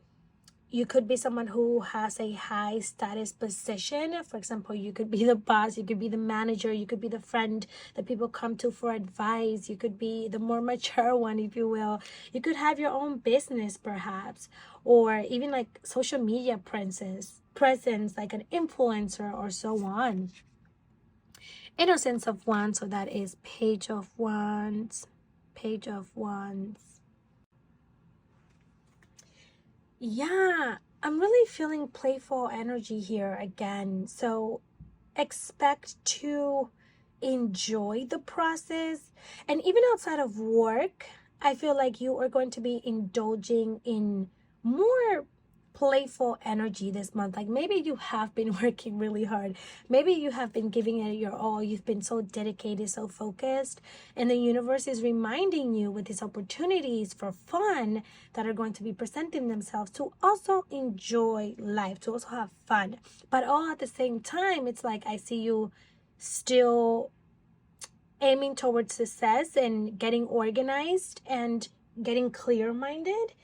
You could be someone who has a high status position. For example, you could be the boss, you could be the manager, you could be the friend that people come to for advice. You could be the more mature one, if you will. You could have your own business, perhaps, or even like social media presence, like an influencer or so on. Innocence of Wands, so that is Page of Wands, Page of Wands. Yeah, I'm really feeling playful energy here again. So expect to enjoy the process. And even outside of work, I feel like you are going to be indulging in more playful energy this month. Like maybe you have been working really hard. Maybe you have been giving it your all. You've been so dedicated, so focused. And the universe is reminding you with these opportunities for fun that are going to be presenting themselves to also enjoy life, to also have fun. But all at the same time, it's like I see you still aiming towards success and getting organized and getting clear-minded.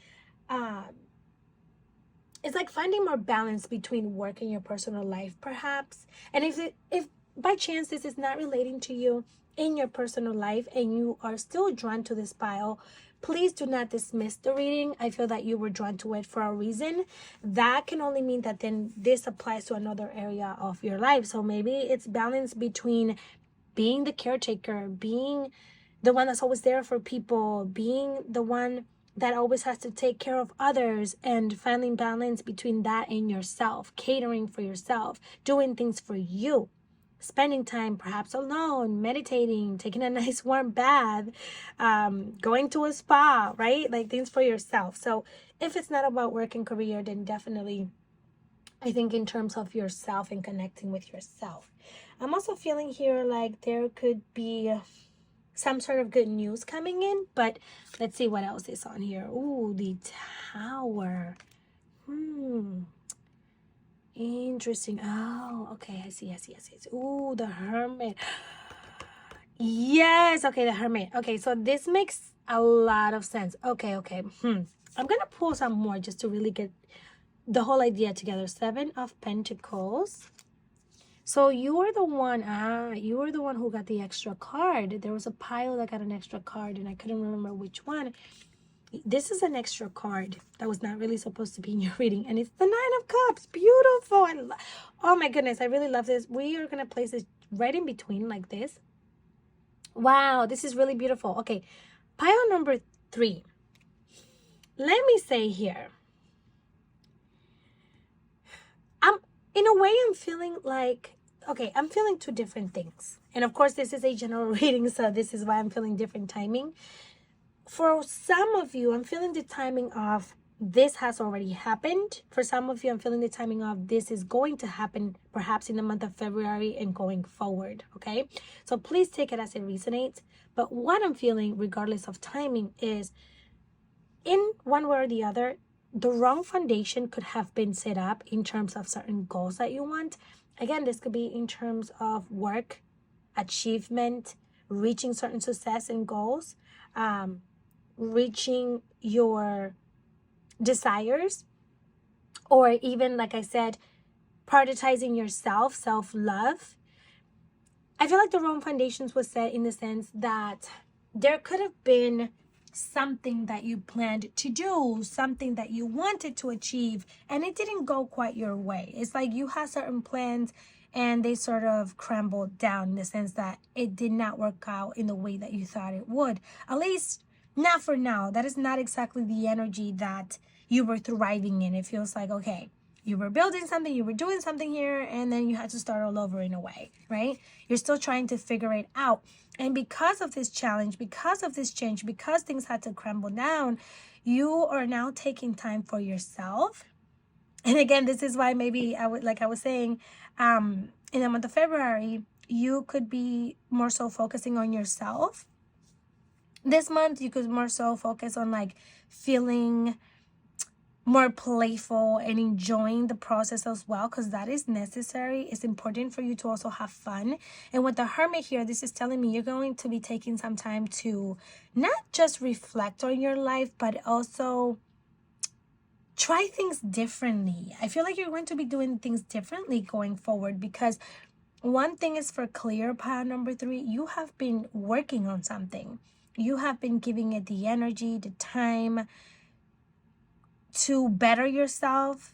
It's like finding more balance between work and your personal life, perhaps. And if by chance this is not relating to you in your personal life and you are still drawn to this pile, please do not dismiss the reading. I feel that you were drawn to it for a reason. That can only mean that then this applies to another area of your life. So maybe it's balance between being the caretaker, being the one that's always there for people, being the one that always has to take care of others, and finding balance between that and yourself, catering for yourself, doing things for you, spending time perhaps alone, meditating, taking a nice warm bath, going to a spa, right? Like things for yourself. So if it's not about work and career, then definitely I think in terms of yourself and connecting with yourself. I'm also feeling here like there could be some sort of good news coming in, but let's see what else is on here. Ooh, the Tower. Interesting. Oh, okay, I see. Ooh, the Hermit. Yes, okay, the Hermit. Okay, so this makes a lot of sense. Okay. I'm gonna pull some more just to really get the whole idea together. 7 of Pentacles. So you were the one who got the extra card. There was a pile that got an extra card and I couldn't remember which one. This is an extra card that was not really supposed to be in your reading. And it's the 9 of Cups. Beautiful. Oh my goodness, I really love this. We are going to place this right in between like this. Wow, this is really beautiful. Okay, pile number 3. Let me say here. In a way, I'm feeling like, okay, I'm feeling 2 different things. And of course, this is a general reading, so this is why I'm feeling different timing. For some of you, I'm feeling the timing of this has already happened. For some of you, I'm feeling the timing of this is going to happen perhaps in the month of February and going forward, okay? So please take it as it resonates. But what I'm feeling, regardless of timing, is in one way or the other, the wrong foundation could have been set up in terms of certain goals that you want. Again, this could be in terms of work, achievement, reaching certain success and goals, reaching your desires, or even, like I said, prioritizing yourself, self-love. I feel like the wrong foundations was set in the sense that there could have been something that you planned to do, something that you wanted to achieve, and it didn't go quite your way. It's like you had certain plans and they sort of crumbled down in the sense that it did not work out in the way that you thought it would. At least not for now. That is not exactly the energy that you were thriving in. It feels like, okay, You were building something, you were doing something here, and then you had to start all over in a way, right? You're still trying to figure it out. And because of this challenge, because of this change, because things had to crumble down, you are now taking time for yourself. And again, this is why maybe like I was saying, in the month of February, you could be more so focusing on yourself. This month, you could more so focus on like feeling more playful and enjoying the process as well, because that is necessary. It's important for you to also have fun. And with the Hermit here, this is telling me you're going to be taking some time to not just reflect on your life, but also try things differently. I feel like you're going to be doing things differently going forward, because one thing is for clear, pile number 3, you have been working on something. You have been giving it the energy, the time to better yourself,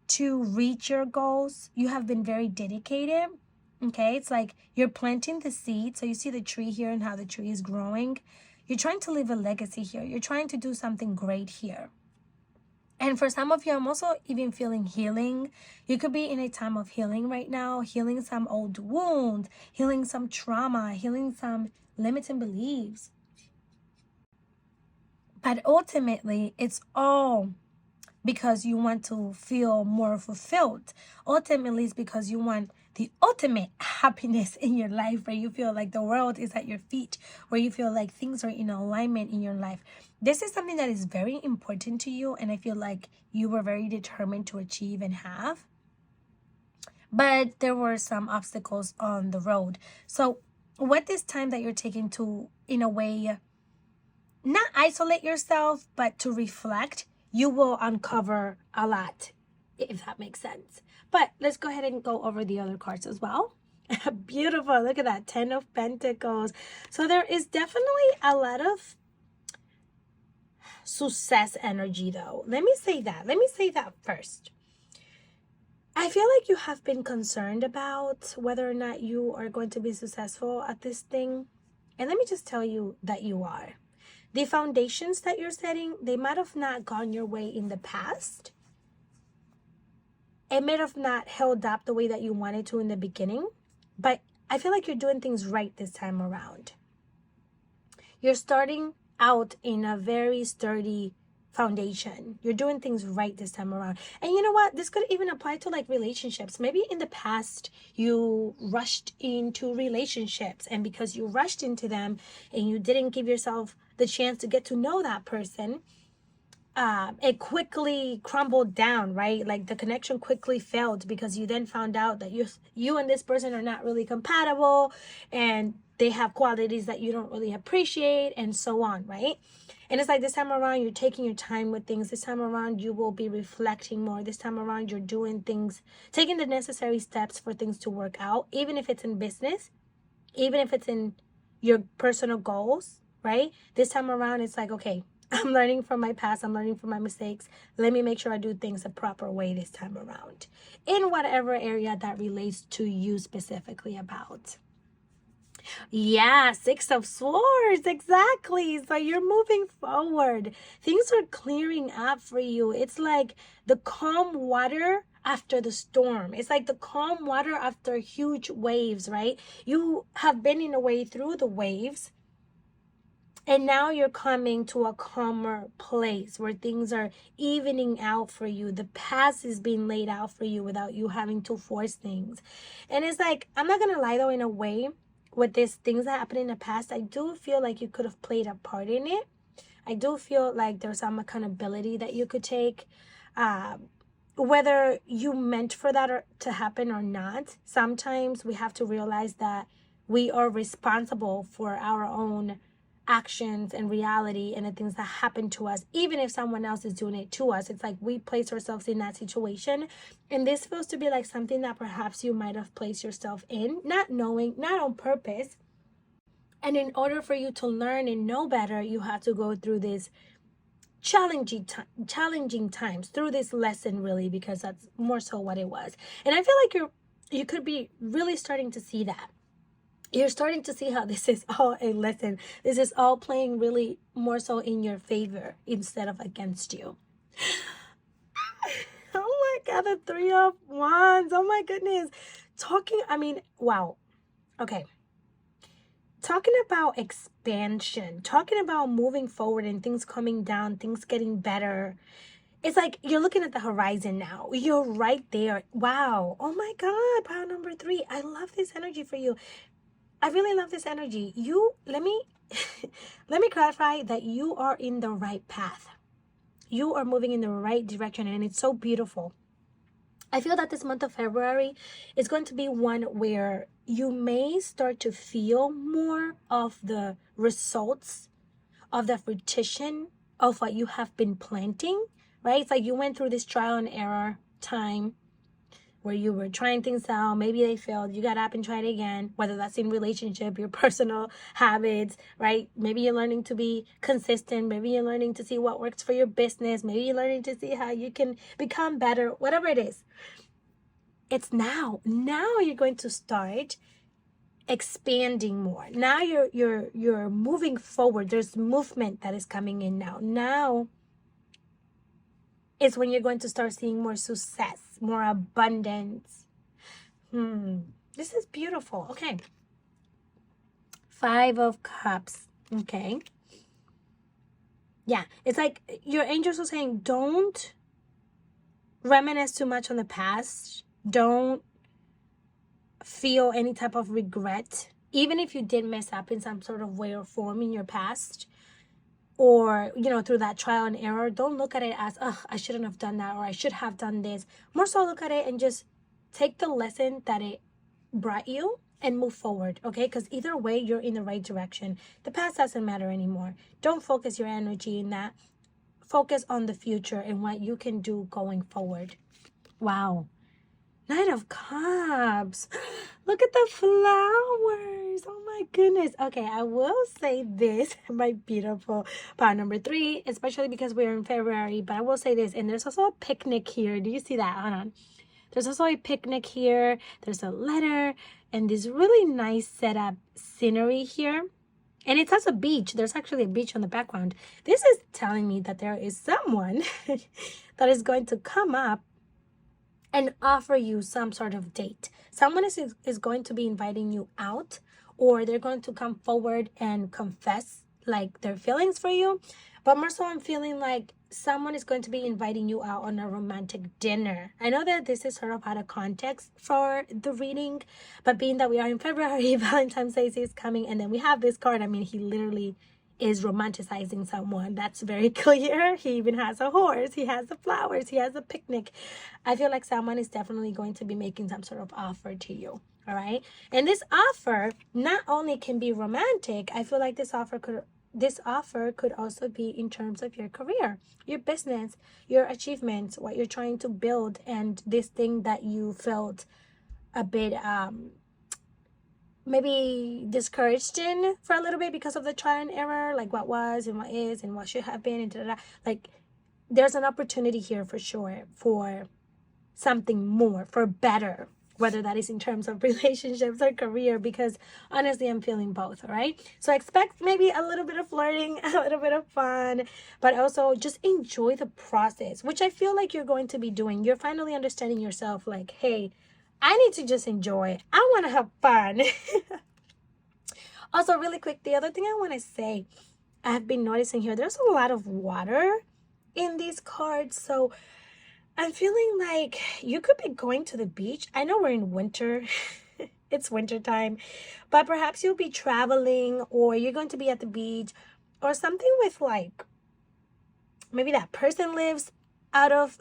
to reach your goals. You have been very dedicated. Okay, it's like you're planting the seed. So you see the tree here and how the tree is growing. You're trying to leave a legacy here. You're trying to do something great here. And for some of you, I'm also even feeling healing. You could be in a time of healing right now, healing some old wounds, healing some trauma, healing some limiting beliefs. But ultimately, it's all because you want to feel more fulfilled. Ultimately, it's because you want the ultimate happiness in your life, where you feel like the world is at your feet, where you feel like things are in alignment in your life. This is something that is very important to you, and I feel like you were very determined to achieve and have. But there were some obstacles on the road. So with this time that you're taking to, in a way, not isolate yourself, but to reflect, you will uncover a lot, if that makes sense. But let's go ahead and go over the other cards as well. Beautiful. Look at that. 10 of Pentacles. So there is definitely a lot of success energy, though. Let me say that first. I feel like you have been concerned about whether or not you are going to be successful at this thing. And let me just tell you that you are. The foundations that you're setting, they might have not gone your way in the past. It may have not held up the way that you wanted to in the beginning. But I feel like you're doing things right this time around. You're starting out in a very sturdy foundation. You're doing things right this time around. And you know what? This could even apply to like relationships. Maybe in the past you rushed into relationships, and because you rushed into them and you didn't give yourself the chance to get to know that person, it quickly crumbled down, right? Like the connection quickly failed because you then found out that you and this person are not really compatible, and they have qualities that you don't really appreciate, and so on, right? And it's like this time around, you're taking your time with things. This time around, you will be reflecting more. This time around, you're doing things, taking the necessary steps for things to work out, even if it's in business, even if it's in your personal goals, right? This time around, it's like, okay, I'm learning from my past. I'm learning from my mistakes. Let me make sure I do things the proper way this time around, in whatever area that relates to you specifically about. Yeah, 6 of Swords, exactly. So you're moving forward. Things are clearing up for you. It's like the calm water after the storm. It's like the calm water after huge waves, right? You have been in a way through the waves, and now you're coming to a calmer place where things are evening out for you. The past is being laid out for you without you having to force things. And it's like, I'm not going to lie though, in a way, with these things that happened in the past, I do feel like you could have played a part in it. I do feel like there's some accountability that you could take. Whether you meant for that to happen or not, sometimes we have to realize that we are responsible for our own actions and reality and the things that happen to us. Even if someone else is doing it to us, it's like we place ourselves in that situation, and this feels to be like something that perhaps you might have placed yourself in, not knowing, not on purpose. And in order for you to learn and know better, you have to go through this challenging times, through this lesson, really, because that's more so what it was. And I feel like you could be really starting to see that. You're starting to see how this is all a lesson. This is all playing really more so in your favor instead of against you. Oh my got the Three of Wands. Oh my goodness. Wow. Okay. Talking about expansion, talking about moving forward and things coming down, things getting better. It's like you're looking at the horizon now. You're right there. Wow. Oh my God. Power number 3. I love this energy for you. I really love this energy. Let me let me clarify that you are in the right path. You are moving in the right direction, and it's so beautiful. I feel that this month of February is going to be one where you may start to feel more of the results of the fruition of what you have been planting, right? It's like you went through this trial and error time where you were trying things out. Maybe they failed. You got up and tried again, whether that's in relationship, your personal habits, right? Maybe you're learning to be consistent. Maybe you're learning to see what works for your business. Maybe you're learning to see how you can become better, whatever it is. It's now. Now you're going to start expanding more. Now you're moving forward. There's movement that is coming in now. Now is when you're going to start seeing more success, more abundance. This is beautiful. Okay. 5 of Cups. Okay. Yeah, it's like your angels are saying, don't reminisce too much on the past. Don't feel any type of regret, even if you did mess up in some sort of way or form in your past, or through that trial and error. Don't look at it as, oh, I shouldn't have done that, or I should have done this. More so look at it and just take the lesson that it brought you and move forward, okay? Because either way, you're in the right direction. The past doesn't matter anymore. Don't focus your energy in that. Focus on the future and what you can do going forward. Wow. Knight of Cups. Look at the flowers. Oh my goodness. Okay, I will say this, my beautiful power number 3, especially because we're in February, but I will say this, and there's also a picnic here. Do you see that? Hold on. There's also a picnic here. There's a letter and this really nice setup scenery here. And it has a beach. There's actually a beach on the background. This is telling me that there is someone that is going to come up and offer you some sort of date. Someone is going to be inviting you out, or they're going to come forward and confess like their feelings for you. But more so, I'm feeling like someone is going to be inviting you out on a romantic dinner. I know that this is sort of out of context for the reading, but being that we are in February, Valentine's Day is coming, and then we have this card. I mean, he literally is romanticizing someone. That's very clear. He even has a horse. He has the flowers. He has a picnic. I feel like someone is definitely going to be making some sort of offer to you. All right. And this offer not only can be romantic, I feel like this offer could also be in terms of your career, your business, your achievements, what you're trying to build, and this thing that you felt a bit maybe discouraged in for a little bit because of the trial and error, like what was and what is and what should have been, and da-da-da. Like there's an opportunity here for sure for something more, for better, whether that is in terms of relationships or career, because honestly, I'm feeling both, all right? So expect maybe a little bit of flirting, a little bit of fun, but also just enjoy the process, which I feel like you're going to be doing. You're finally understanding yourself, like, hey, I need to just enjoy. I want to have fun. Also, really quick, the other thing I want to say, I've been noticing here, there's a lot of water in these cards. So I'm feeling like you could be going to the beach. I know we're in winter. It's winter time. But perhaps you'll be traveling, or you're going to be at the beach, or something with like, maybe that person lives out of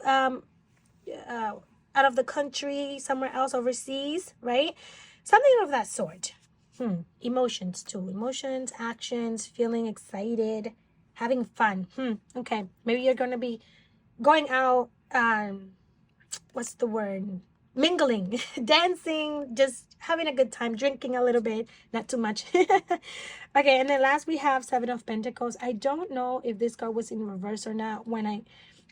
the country, somewhere else overseas, right? Something of that sort. Emotions too. Emotions, actions, feeling excited, having fun. Okay. Maybe you're going to be going out, what's the word? Mingling, dancing, just having a good time, drinking a little bit, not too much. Okay, and then last we have 7 of Pentacles. I don't know if this card was in reverse or not when I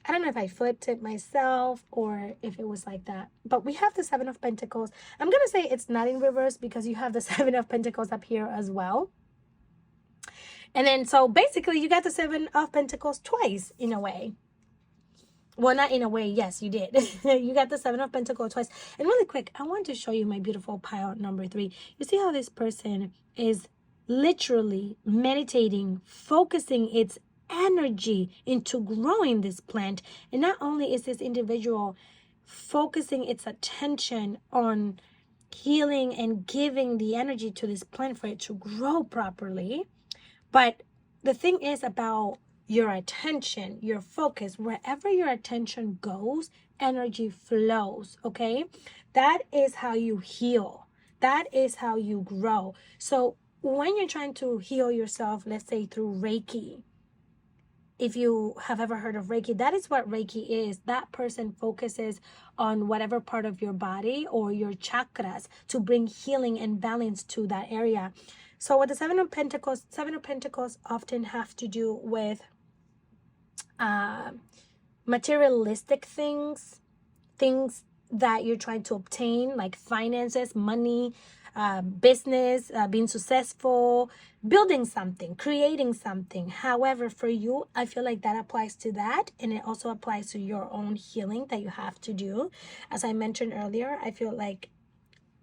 don't know if I flipped it myself or if it was like that. But we have the 7 of Pentacles. I'm going to say it's not in reverse because you have the 7 of Pentacles up here as well. And then, so basically, you got the 7 of Pentacles twice in a way. Well, not in a way. Yes, you did. You got the Seven of Pentacles twice. And really quick, I want to show you my beautiful pile number 3. You see how this person is literally meditating, focusing its energy into growing this plant. And not only is this individual focusing its attention on healing and giving the energy to this plant for it to grow properly, but the thing is about your attention, your focus, wherever your attention goes, energy flows, okay? That is how you heal. That is how you grow. So when you're trying to heal yourself, let's say through Reiki, if you have ever heard of Reiki, that is what Reiki is. That person focuses on whatever part of your body or your chakras to bring healing and balance to that area. So with the Seven of Pentacles often have to do with materialistic things that you're trying to obtain, like finances, money, business, being successful, building something, creating something. However, for you, I feel like that applies to that, and it also applies to your own healing that you have to do. As I mentioned earlier, I feel like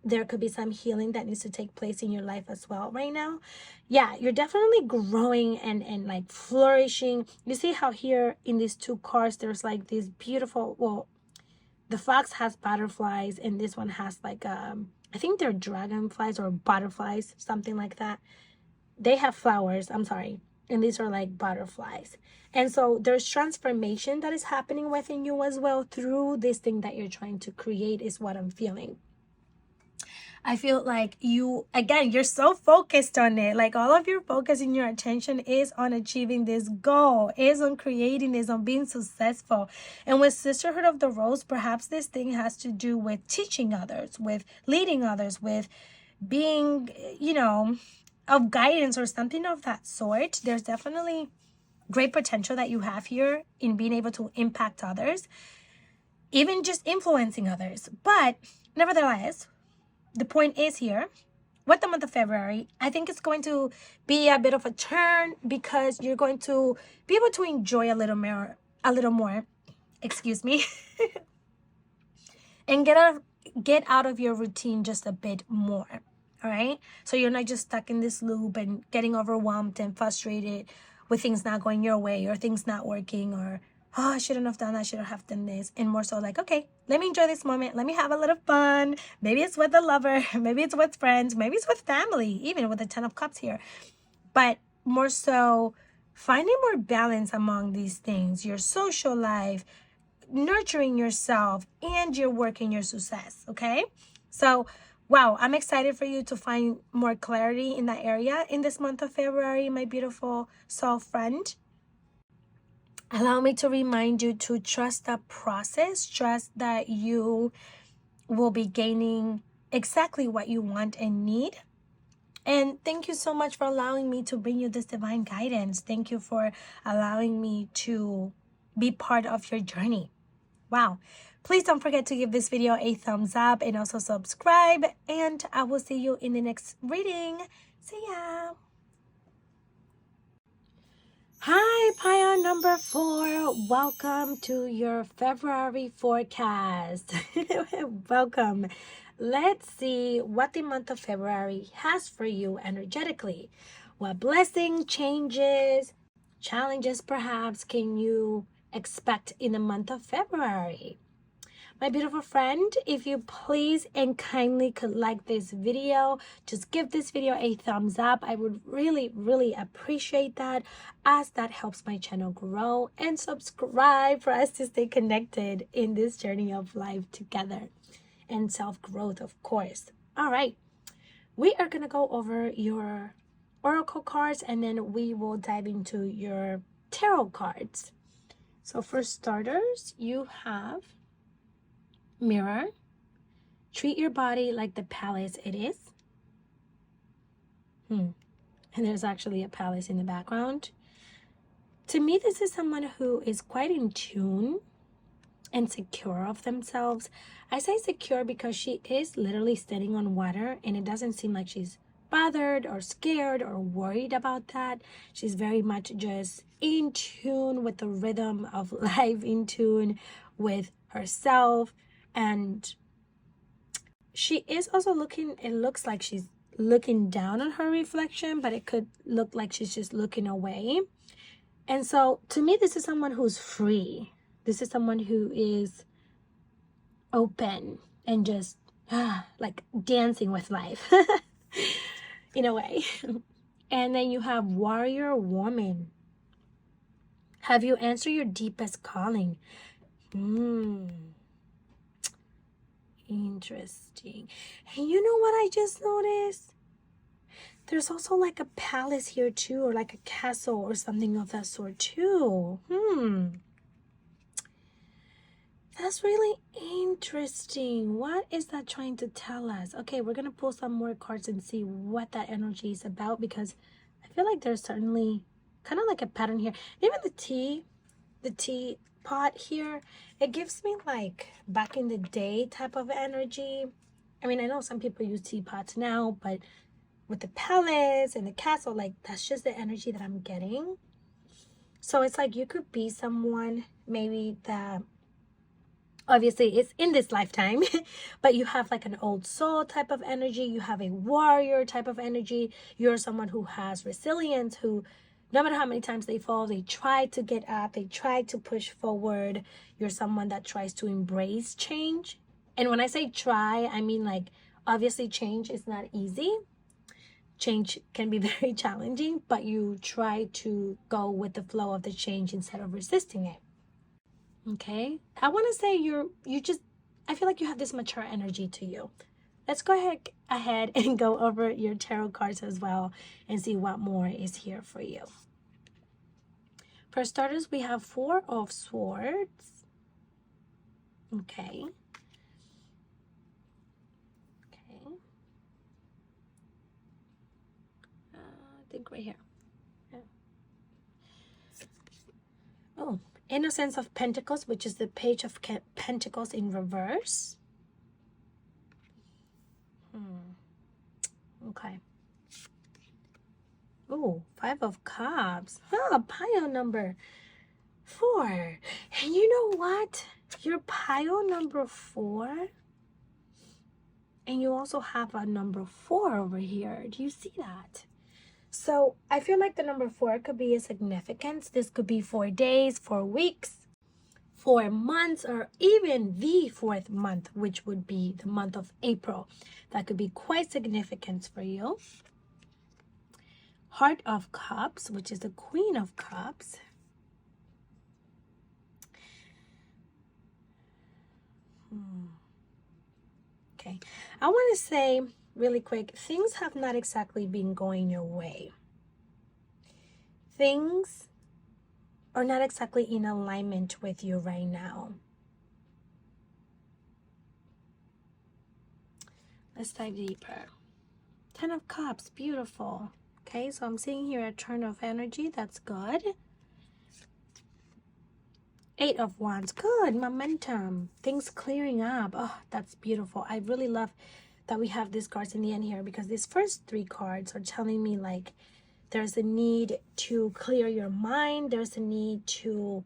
there could be some healing that needs to take place in your life as well right now. Yeah, you're definitely growing and like flourishing. You see how here in these 2 cards, there's like these beautiful, well, the fox has butterflies and this one has like I think they're dragonflies or butterflies, something like that. They have flowers, I'm sorry, and these are like butterflies. And so there's transformation that is happening within you as well through this thing that you're trying to create, is what I'm feeling. I feel like you, again, you're so focused on it. Like all of your focus and your attention is on achieving this goal, is on creating this, on being successful. And with Sisterhood of the Rose, perhaps this thing has to do with teaching others, with leading others, with being, you know, of guidance or something of that sort. There's definitely great potential that you have here in being able to impact others, even just influencing others. But nevertheless, the point is here, with the month of February, I think it's going to be a bit of a turn because you're going to be able to enjoy a little more, excuse me, and get out of your routine just a bit more. All right. So you're not just stuck in this loop and getting overwhelmed and frustrated with things not going your way or things not working, or oh, I shouldn't have done that, I should have done this. And more so like, okay, let me enjoy this moment. Let me have a little fun. Maybe it's with a lover. Maybe it's with friends. Maybe it's with family, even with the 10 of Cups here. But more so finding more balance among these things, your social life, nurturing yourself, and your work and your success. Okay. So, wow, I'm excited for you to find more clarity in that area in this month of February, my beautiful soul friend. Allow me to remind you to trust the process, trust that you will be gaining exactly what you want and need. And thank you so much for allowing me to bring you this divine guidance. Thank you for allowing me to be part of your journey. Wow. Please don't forget to give this video a thumbs up and also subscribe. And I will see you in the next reading. See ya. Hi, pile number 4. Welcome to your February forecast. Welcome. Let's see what the month of February has for you energetically. What blessing, changes, challenges perhaps can you expect in the month of February? My beautiful friend, if you please and kindly could like this video, just give this video a thumbs up. I would really appreciate that, as that helps my channel grow, and subscribe for us to stay connected in this journey of life together and self-growth, of course. All right, we are going to go over your oracle cards and then we will dive into your tarot cards. So for starters, you have Mirror. Treat your body like the palace it is. And there's actually a palace in the background. To me, this is someone who is quite in tune and secure of themselves. I say secure because she is literally standing on water and it doesn't seem like she's bothered or scared or worried about that. She's very much just in tune with the rhythm of life, in tune with herself. And she is also looking, it looks like she's looking down on her reflection, but it could look like she's just looking away. And so to me, this is someone who's free. This is someone who is open and just like dancing with life in a way. And then you have warrior woman. Have you answered your deepest calling? Interesting. And you know what I just noticed? There's also like a palace here too, or like a castle or something of that sort too. That's really interesting. What is that trying to tell us? Okay, we're going to pull some more cards and see what that energy is about, because I feel like there's certainly kind of like a pattern here. Even the tea pot here, it gives me like back in the day type of energy. I mean, I know some people use teapots now, but with the palace and the castle, like that's just the energy that I'm getting. So it's like you could be someone maybe that obviously it's in this lifetime, but you have like an old soul type of energy. You have a warrior type of energy. You're someone who has resilience, who no matter how many times they fall, they try to get up, they try to push forward. You're someone that tries to embrace change. And when I say try, I mean like obviously change is not easy. Change can be very challenging, but you try to go with the flow of the change instead of resisting it. Okay, I want to say I feel like you have this mature energy to you. Let's go ahead and go over your tarot cards as well and see what more is here for you. For starters, we have Four of Swords. Okay. I think right here. Yeah. Oh, Innocence of Pentacles, which is the Page of Pentacles in reverse. Okay. Oh, Five of Cups. Pile number 4. And you know what? Your pile number 4. And you also have a number 4 over here. Do you see that? So I feel like the number 4 could be a significance. This could be 4 days, 4 weeks, 4 months, or even the 4th month, which would be the month of April. That could be quite significant for you. Heart of Cups, which is the Queen of Cups. Okay, I want to say really quick, things have not exactly been going your way. Things are not exactly in alignment with you right now. Let's dive deeper. 10 of Cups, beautiful. Okay, so I'm seeing here a turn of energy. That's good. 8 of Wands, good, momentum, things clearing up. Oh, that's beautiful. I really love that we have these cards in the end here, because these first 3 cards are telling me like there's a need to clear your mind, there's a need to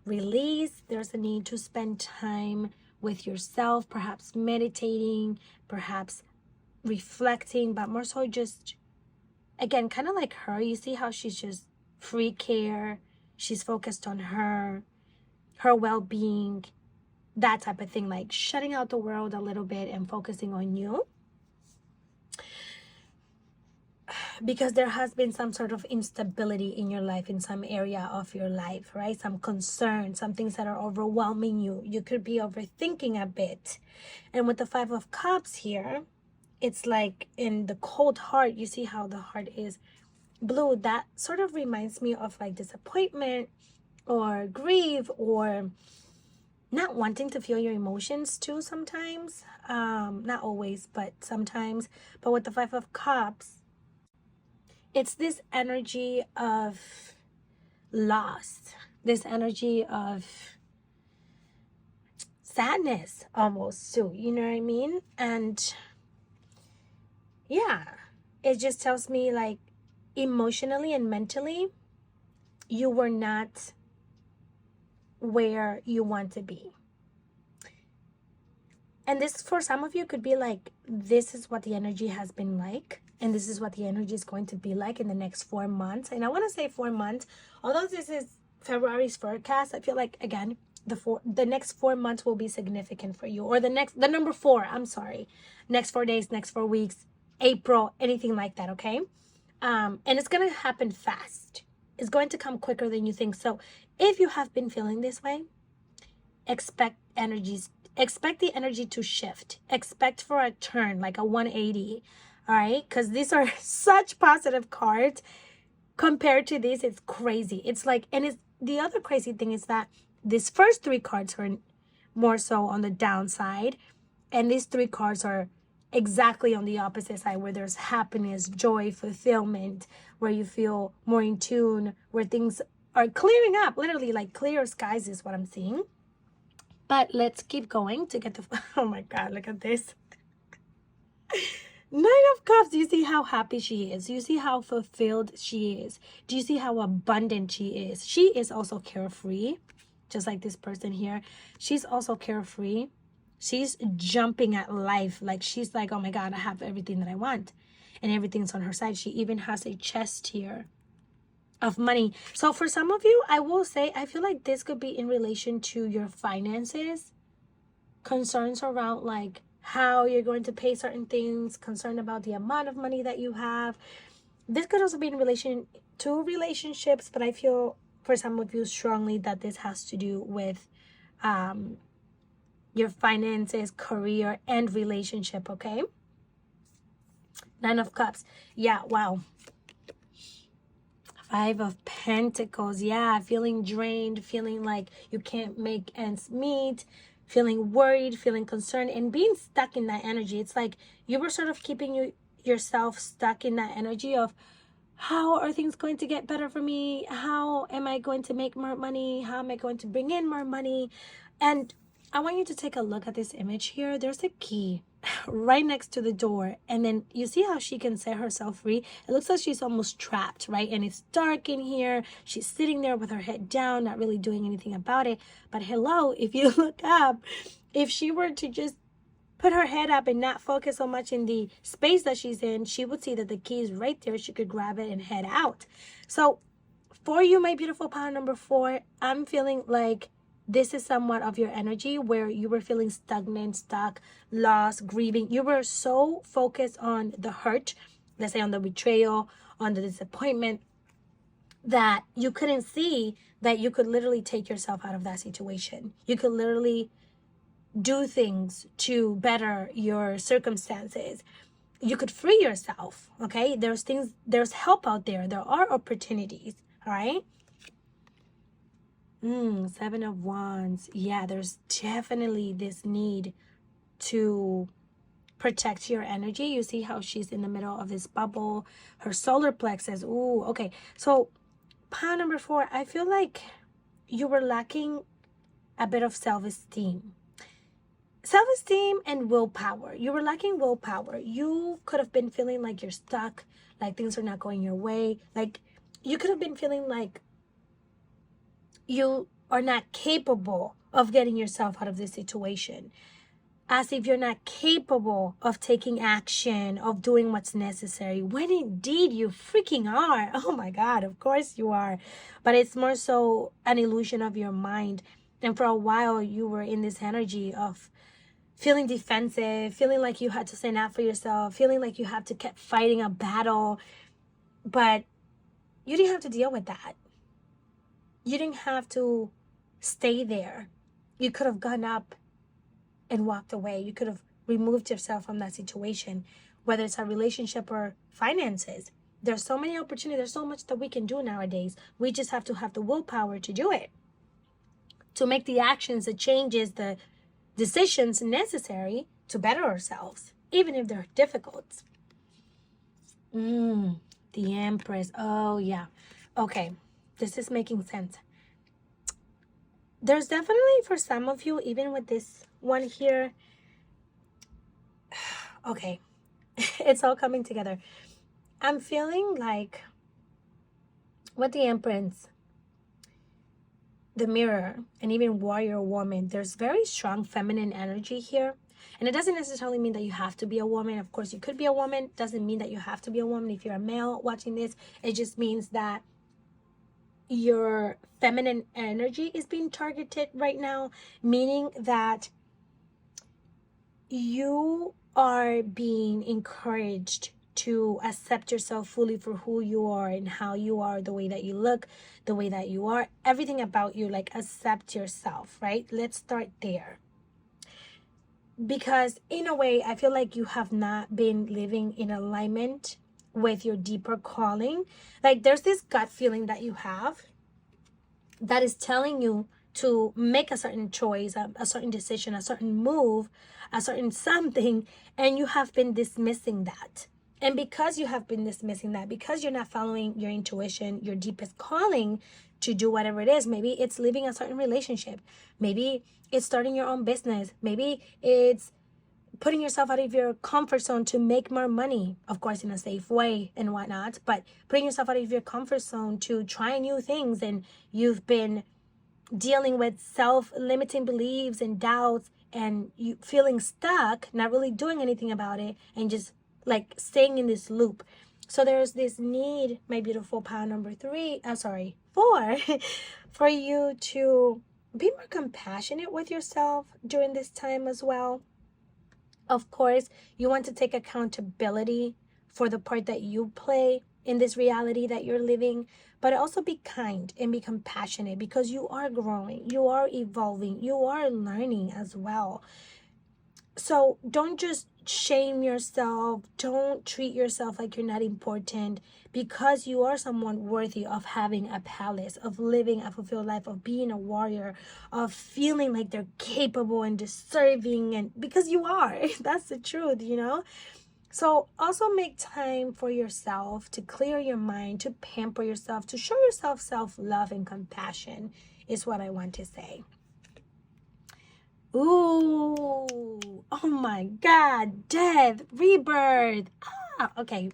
release, there's a need to spend time with yourself, perhaps meditating, perhaps reflecting, but more so just, again, kind of like her. You see how she's just free care, she's focused on her well-being, that type of thing, like shutting out the world a little bit and focusing on you, because there has been some sort of instability in your life, in some area of your life, right? Some concern, some things that are overwhelming you. You could be overthinking a bit. And with the 5 of Cups here, it's like in the cold heart, you see how the heart is blue. That sort of reminds me of like disappointment or grief, or not wanting to feel your emotions too sometimes. Not always, but sometimes. But with the 5 of Cups, it's this energy of loss, this energy of sadness almost too, you know what I mean? And yeah, it just tells me like emotionally and mentally, you were not where you want to be. And this, for some of you, could be like, this is what the energy has been like, and this is what the energy is going to be like in the next 4 months. And I want to say 4 months, although this is February's forecast, I feel like, again, the next 4 months will be significant for you. Or the number 4, I'm sorry. Next 4 days, next 4 weeks, April, anything like that, okay? And it's going to happen fast. It's going to come quicker than you think. So if you have been feeling this way, expect the energy to shift. Expect for a turn, like a 180. All right, because these are such positive cards. Compared to this, it's crazy. It's like, and it's the other crazy thing is that these first 3 cards are more so on the downside, and these 3 cards are exactly on the opposite side, where there's happiness, joy, fulfillment, where you feel more in tune, where things are clearing up. Literally, like clear skies is what I'm seeing. But let's keep going to get the, oh my God, look at this. Knight of Cups. Do you see how happy she is? Do you see how fulfilled she is? Do you see how abundant she is? She is also carefree, just like this person here. She's also carefree. She's jumping at life. Like, she's like, oh my God, I have everything that I want. And everything's on her side. She even has a chest here of money. So for some of you, I will say, I feel like this could be in relation to your finances, concerns around like how you're going to pay certain things, concerned about the amount of money that you have. This could also be in relation to relationships, but I feel for some of you strongly that this has to do with your finances, career, and relationship, okay? 9 of Cups. Yeah, wow. 5 of Pentacles. Yeah, feeling drained, feeling like you can't make ends meet, feeling worried, feeling concerned, and being stuck in that energy. It's like you were sort of keeping yourself stuck in that energy of, how are things going to get better for me? How am I going to make more money? How am I going to bring in more money? And I want you to take a look at this image here. There's a key right next to the door, and then you see how she can set herself free. It looks like she's almost trapped, right? And it's dark in here. She's sitting there with her head down, not really doing anything about it. But hello, if you look up, if she were to just put her head up and not focus so much in the space that she's in, she would see that the key is right there. She could grab it and head out. So for you, my beautiful pile number 4, I'm feeling like this is somewhat of your energy where you were feeling stagnant, stuck, lost, grieving. You were so focused on the hurt, let's say on the betrayal, on the disappointment, that you couldn't see that you could literally take yourself out of that situation. You could literally do things to better your circumstances. You could free yourself, okay? There's help out there. There are opportunities, all right? 7 of Wands. Yeah, there's definitely this need to protect your energy. You see how she's in the middle of this bubble. Her solar plexus. Ooh, okay. So, pile number 4, I feel like you were lacking a bit of self-esteem. Self-esteem and willpower. You were lacking willpower. You could have been feeling like you're stuck, like things are not going your way. Like, you could have been feeling like you are not capable of getting yourself out of this situation, as if you're not capable of taking action, of doing what's necessary, when indeed you freaking are. Oh my God, of course you are. But it's more so an illusion of your mind. And for a while you were in this energy of feeling defensive, feeling like you had to stand up for yourself, feeling like you had to keep fighting a battle. But you didn't have to deal with that. You didn't have to stay there. You could have gone up and walked away. You could have removed yourself from that situation, whether it's a relationship or finances. There's so many opportunities. There's so much that we can do nowadays. We just have to have the willpower to do it, to make the actions, the changes, the decisions necessary to better ourselves, even if they're difficult. The Empress. Oh, yeah. Okay. This is making sense. There's definitely, for some of you, even with this one here, okay, it's all coming together. I'm feeling like with the Empress, the Mirror, and even Warrior Woman, there's very strong feminine energy here. And it doesn't necessarily mean that you have to be a woman. Of course, you could be a woman. Doesn't mean that you have to be a woman. If you're a male watching this, it just means that your feminine energy is being targeted right now, meaning that you are being encouraged to accept yourself fully for who you are and how you are, the way that you look, the way that you are, everything about you. Like, accept yourself, right? Let's start there. Because in a way, I feel like you have not been living in alignment with your deeper calling. Like, there's this gut feeling that you have that is telling you to make a certain choice, a certain decision, a certain move, a certain something, and you have been dismissing that. And because you have been dismissing that, because you're not following your intuition, your deepest calling to do whatever it is, maybe it's leaving a certain relationship, maybe it's starting your own business, maybe it's putting yourself out of your comfort zone to make more money, of course, in a safe way and whatnot, but putting yourself out of your comfort zone to try new things, and you've been dealing with self-limiting beliefs and doubts, and you feeling stuck, not really doing anything about it, and just like staying in this loop. So there's this need, my beautiful pile number 4, for you to be more compassionate with yourself during this time as well. Of course, you want to take accountability for the part that you play in this reality that you're living, but also be kind and be compassionate, because you are growing, you are evolving, you are learning as well. So don't just shame yourself. Don't treat yourself like you're not important, because you are someone worthy of having a palace, of living a fulfilled life, of being a warrior, of feeling like they're capable and deserving, and because you are. That's the truth, you know? So also make time for yourself, to clear your mind, to pamper yourself, to show yourself self-love and compassion is what I want to say. Ooh, oh my God, death, rebirth. Okay,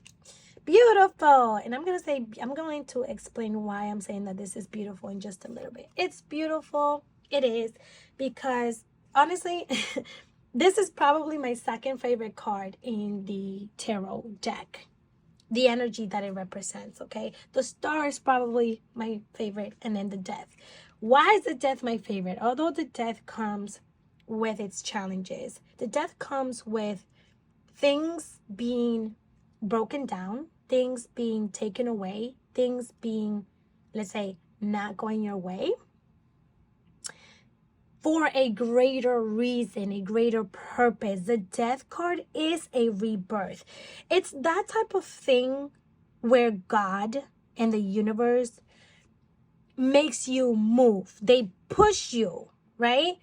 beautiful. And I'm going to explain why I'm saying that this is beautiful in just a little bit. It's beautiful. It is, because honestly, this is probably my second favorite card in the tarot deck. The energy that it represents, okay? The star is probably my favorite, and then the death. Why is the death my favorite? Although the death comes with its challenges, the death comes with things being broken down, things being taken away, things being, let's say, not going your way for a greater reason, a greater purpose. The death card is a rebirth. It's that type of thing where God and the universe makes you move. They push you, right?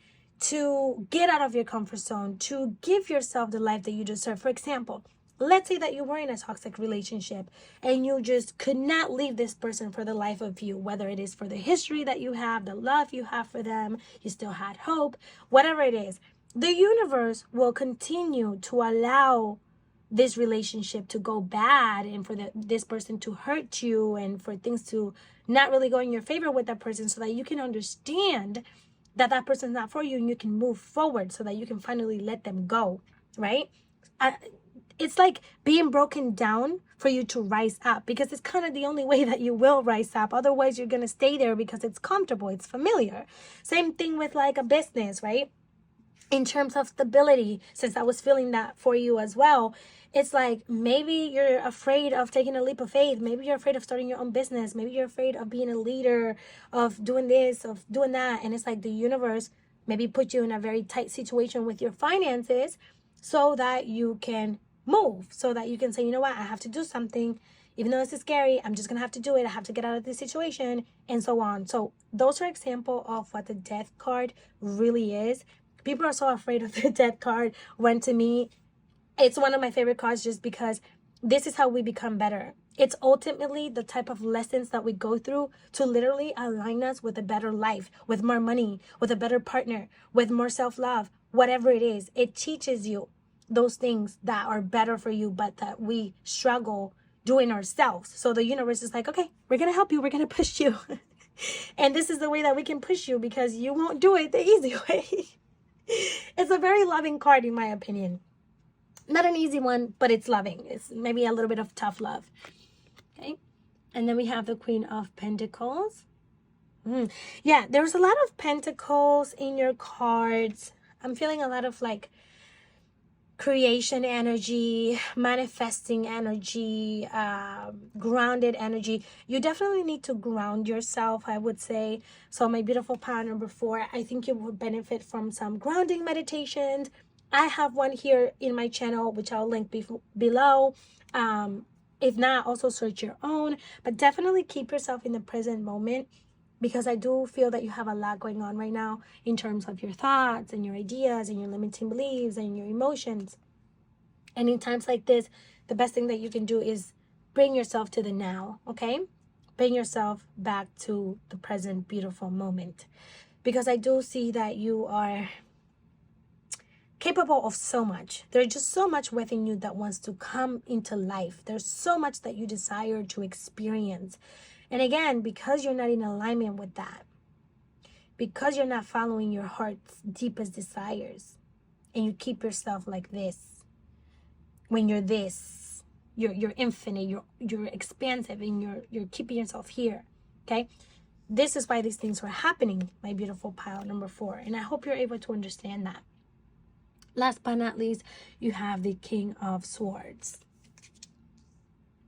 To get out of your comfort zone, to give yourself the life that you deserve. For example, let's say that you were in a toxic relationship and you just could not leave this person for the life of you, whether it is for the history that you have, the love you have for them, you still had hope, whatever it is. The universe will continue to allow this relationship to go bad, and for this person to hurt you, and for things to not really go in your favor with that person, so that you can understand that that person's not for you, and you can move forward, so that you can finally let them go, right? It's like being broken down for you to rise up, because it's kind of the only way that you will rise up. Otherwise, you're going to stay there because it's comfortable, it's familiar. Same thing with like a business, right? In terms of stability, since I was feeling that for you as well, it's like maybe you're afraid of taking a leap of faith. Maybe you're afraid of starting your own business. Maybe you're afraid of being a leader, of doing this, of doing that. And it's like the universe maybe put you in a very tight situation with your finances so that you can move, so that you can say, you know what, I have to do something. Even though this is scary, I'm just going to have to do it. I have to get out of this situation, and so on. So those are examples of what the death card really is. People are so afraid of the death card, when to me, it's one of my favorite cards, just because this is how we become better. It's ultimately the type of lessons that we go through to literally align us with a better life, with more money, with a better partner, with more self-love, whatever it is. It teaches you those things that are better for you, but that we struggle doing ourselves. So the universe is like, okay, we're going to help you. We're going to push you. And this is the way that we can push you, because you won't do it the easy way. It's a very loving card, in my opinion. Not an easy one, but it's loving. It's maybe a little bit of tough love. Okay. And then we have the Queen of Pentacles. Yeah, there's a lot of pentacles in your cards. I'm feeling a lot of like creation energy, manifesting energy, grounded energy. You definitely need to ground yourself, I would say. So my beautiful pile number 4, I think you will benefit from some grounding meditations. I have one here in my channel, which I'll link below. If not, also search your own, but definitely keep yourself in the present moment, because I do feel that you have a lot going on right now in terms of your thoughts and your ideas and your limiting beliefs and your emotions. And in times like this, the best thing that you can do is bring yourself to the now, okay? Bring yourself back to the present beautiful moment. Because I do see that you are capable of so much. There's just so much within you that wants to come into life. There's so much that you desire to experience. And again, because you're not in alignment with that, because you're not following your heart's deepest desires, and you keep yourself like this, when you're this, you're infinite, you're expansive, and you're keeping yourself here, okay? This is why these things were happening, my beautiful pile number 4, and I hope you're able to understand that. Last but not least, you have the King of Swords.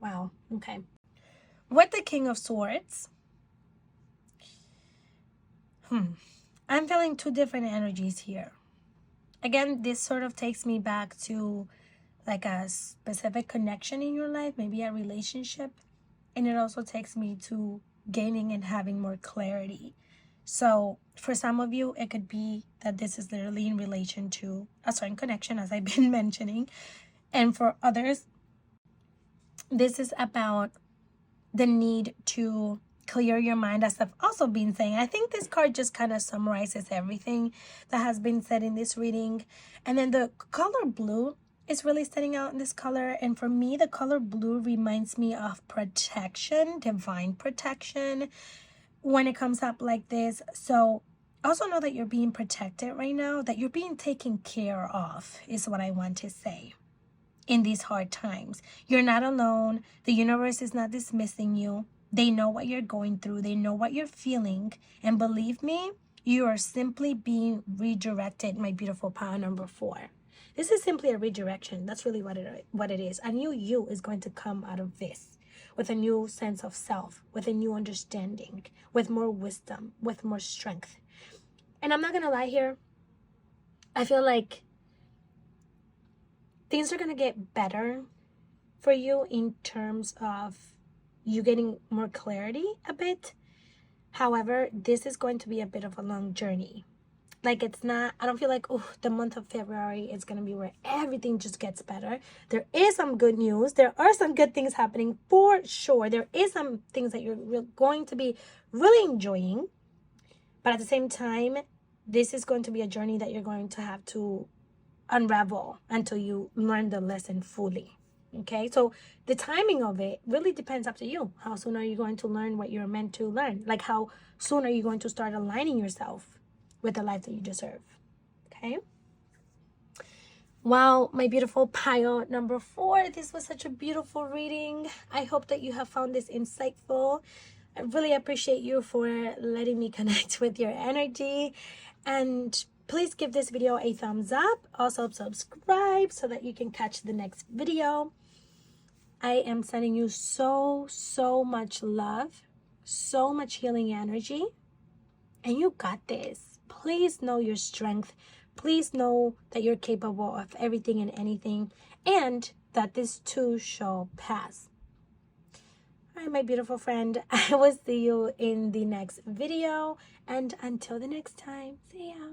Wow, okay. With the King of Swords, I'm feeling 2 different energies here. Again, this sort of takes me back to like a specific connection in your life, maybe a relationship. And it also takes me to gaining and having more clarity. So for some of you, it could be that this is literally in relation to a certain connection, as I've been mentioning. And for others, this is about the need to clear your mind, as I've also been saying. I think this card just kind of summarizes everything that has been said in this reading. And then the color blue is really standing out in this color. And for me, the color blue reminds me of protection, divine protection, when it comes up like this. So also know that you're being protected right now, that you're being taken care of, is what I want to say. In these hard times, you're not alone. The universe is not dismissing you. They know what you're going through. They know what you're feeling. And believe me, you are simply being redirected, my beautiful pile number 4. This is simply a redirection. That's really what it is. A new you is going to come out of this with a new sense of self, with a new understanding, with more wisdom, with more strength. And I'm not going to lie here. I feel like things are going to get better for you in terms of you getting more clarity a bit. However, this is going to be a bit of a long journey. Like, it's not, I don't feel like, oh, the month of February is going to be where everything just gets better. There is some good news. There are some good things happening for sure. There is some things that you're going to be really enjoying. But at the same time, this is going to be a journey that you're going to have to unravel until you learn the lesson fully. Okay, so the timing of it really depends up to you. How soon are you going to learn what you're meant to learn? Like, how soon are you going to start aligning yourself with the life that you deserve? Okay. Wow, my beautiful pile number 4. This was such a beautiful reading. I hope that you have found this insightful. I really appreciate you for letting me connect with your energy. And please give this video a thumbs up. Also subscribe so that you can catch the next video. I am sending you so much love, so much healing energy, and you got this. Please know your strength. Please know that you're capable of everything and anything, and that this too shall pass. All right, my beautiful friend, I will see you in the next video, and until the next time, see ya.